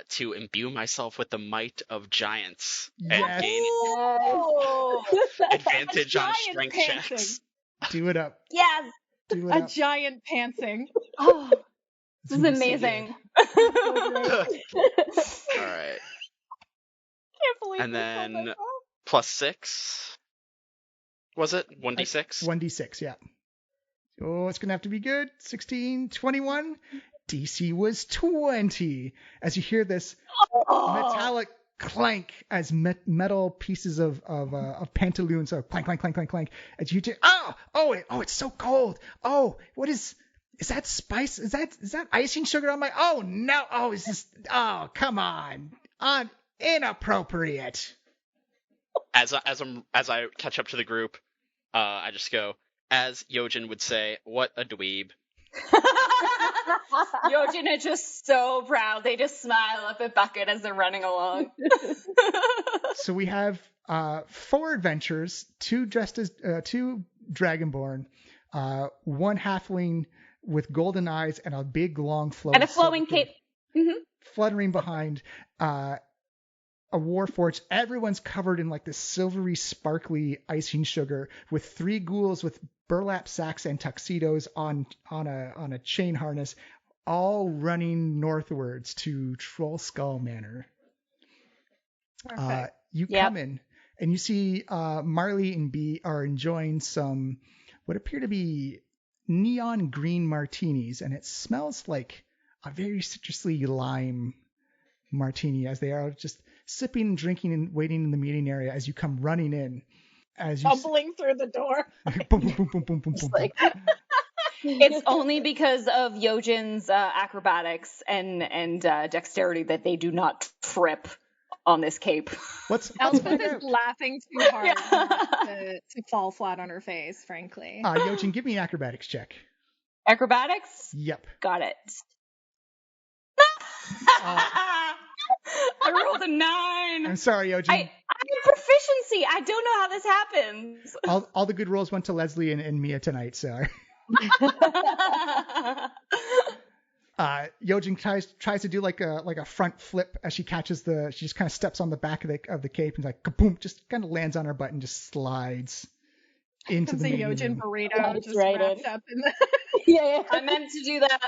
to imbue myself with the might of giants and Yes. gain Oh, advantage on giant strength pantsing. checks. Do it up. Yes. Do it A up. giant pantsing. Oh, this is gonna be so amazing. All right. Can't believe And we pulled then this off. plus 6. Was it 1d6? 1d6, yeah. Oh, it's going to have to be good. 16, 21. DC was 20. As you hear this metallic clank as metal pieces of pantaloons are clank, clank, clank, clank, clank. As you do, it's so cold. Oh, what is that spice? Is that icing sugar on my, oh no. Oh, is this, oh, come on. Inappropriate. As I catch up to the group, I just go, as Yojen would say, what a dweeb. Yojen is just so proud. They just smile up at Bucket as they're running along. So we have 4 adventurers, 2 dragonborn, 1 halfling with golden eyes and a big long flowing And a flowing cape. Mm-hmm. fluttering behind a warforged. Everyone's covered in like this silvery, sparkly icing sugar with 3 ghouls with burlap sacks and tuxedos on a chain harness, all running northwards to Trollskull Manor. Perfect. You come in and you see Marley and B are enjoying some what appear to be neon green martinis, and it smells like a very citrusy lime martini as they are just sipping and drinking and waiting in the meeting area as you come running in. As you Bumbling through the door. boom, boom, boom, boom, boom, boom, boom. Like, It's only because of Yojen's acrobatics and dexterity that they do not trip on this cape. Let's Elsbeth find is out. laughing too hard to fall flat on her face, frankly. Yojen, give me an acrobatics check. Acrobatics? Yep. Got it. I rolled a 9. I'm sorry, Yojen. I have proficiency. I don't know how this happens. All the good rolls went to Leslie and Mia tonight, so. Yojen tries to do like a front flip as she catches she just kind of steps on the back of the cape and like kaboom, just kind of lands on her butt and just slides into Comes the a meeting Yojen room. burrito Slides just right wrapped in. up in the... yeah. I meant to do that.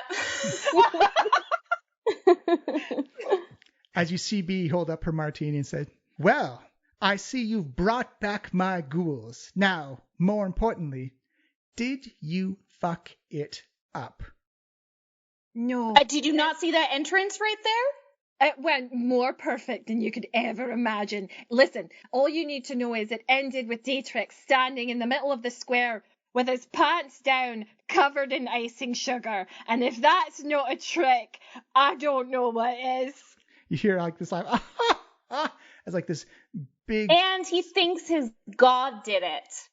As you see B hold up her martini and say, "Well, I see you've brought back my ghouls. Now, more importantly, did you fuck it up?" No. Did you not see that entrance right there? It went more perfect than you could ever imagine. Listen, all you need to know is it ended with Dietrich standing in the middle of the square with his pants down, covered in icing sugar. And if that's not a trick, I don't know what is. You hear like this laugh, as like this big. And he thinks his god did it.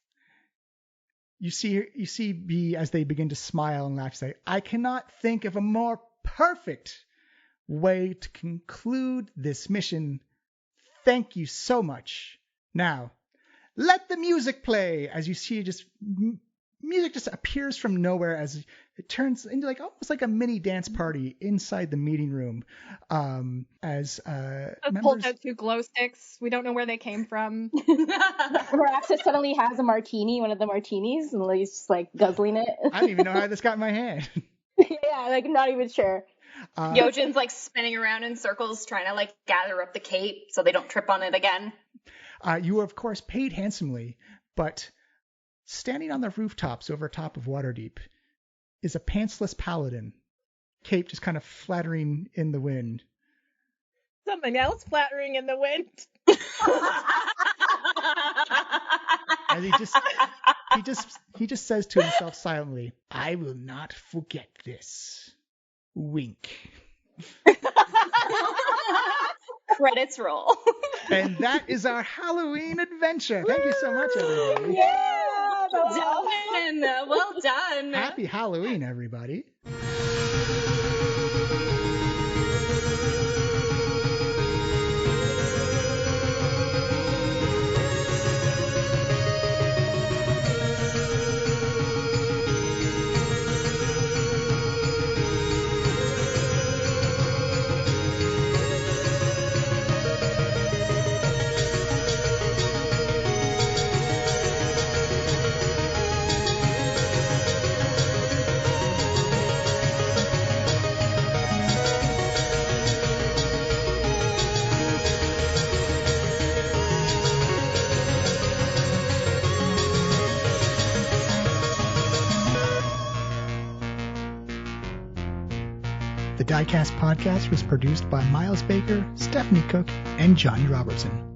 You see B as they begin to smile and laugh, say, "I cannot think of a more perfect way to conclude this mission. Thank you so much. Now, let the music play." As you see, music just appears from nowhere as it turns into like almost like a mini dance party inside the meeting room. As Pulled out 2 glow sticks. We don't know where they came from. Miraxaes suddenly has a martini, one of the martinis, and he's just like guzzling it. I don't even know how this got in my hand. Yeah, like I'm not even sure. Yojen's like spinning around in circles trying to like gather up the cape so they don't trip on it again. You were, of course, paid handsomely, but standing on the rooftops over top of Waterdeep is a pantsless paladin, cape just kind of flattering in the wind. Something else flattering in the wind. And he just says to himself silently, "I will not forget this." Wink. Credits roll. And that is our Halloween adventure. Thank you so much, everybody. Yeah, Done. Well done. Happy Halloween, everybody. The Diecast podcast was produced by Miles Baker, Stephanie Cook, and Johnny Robertson.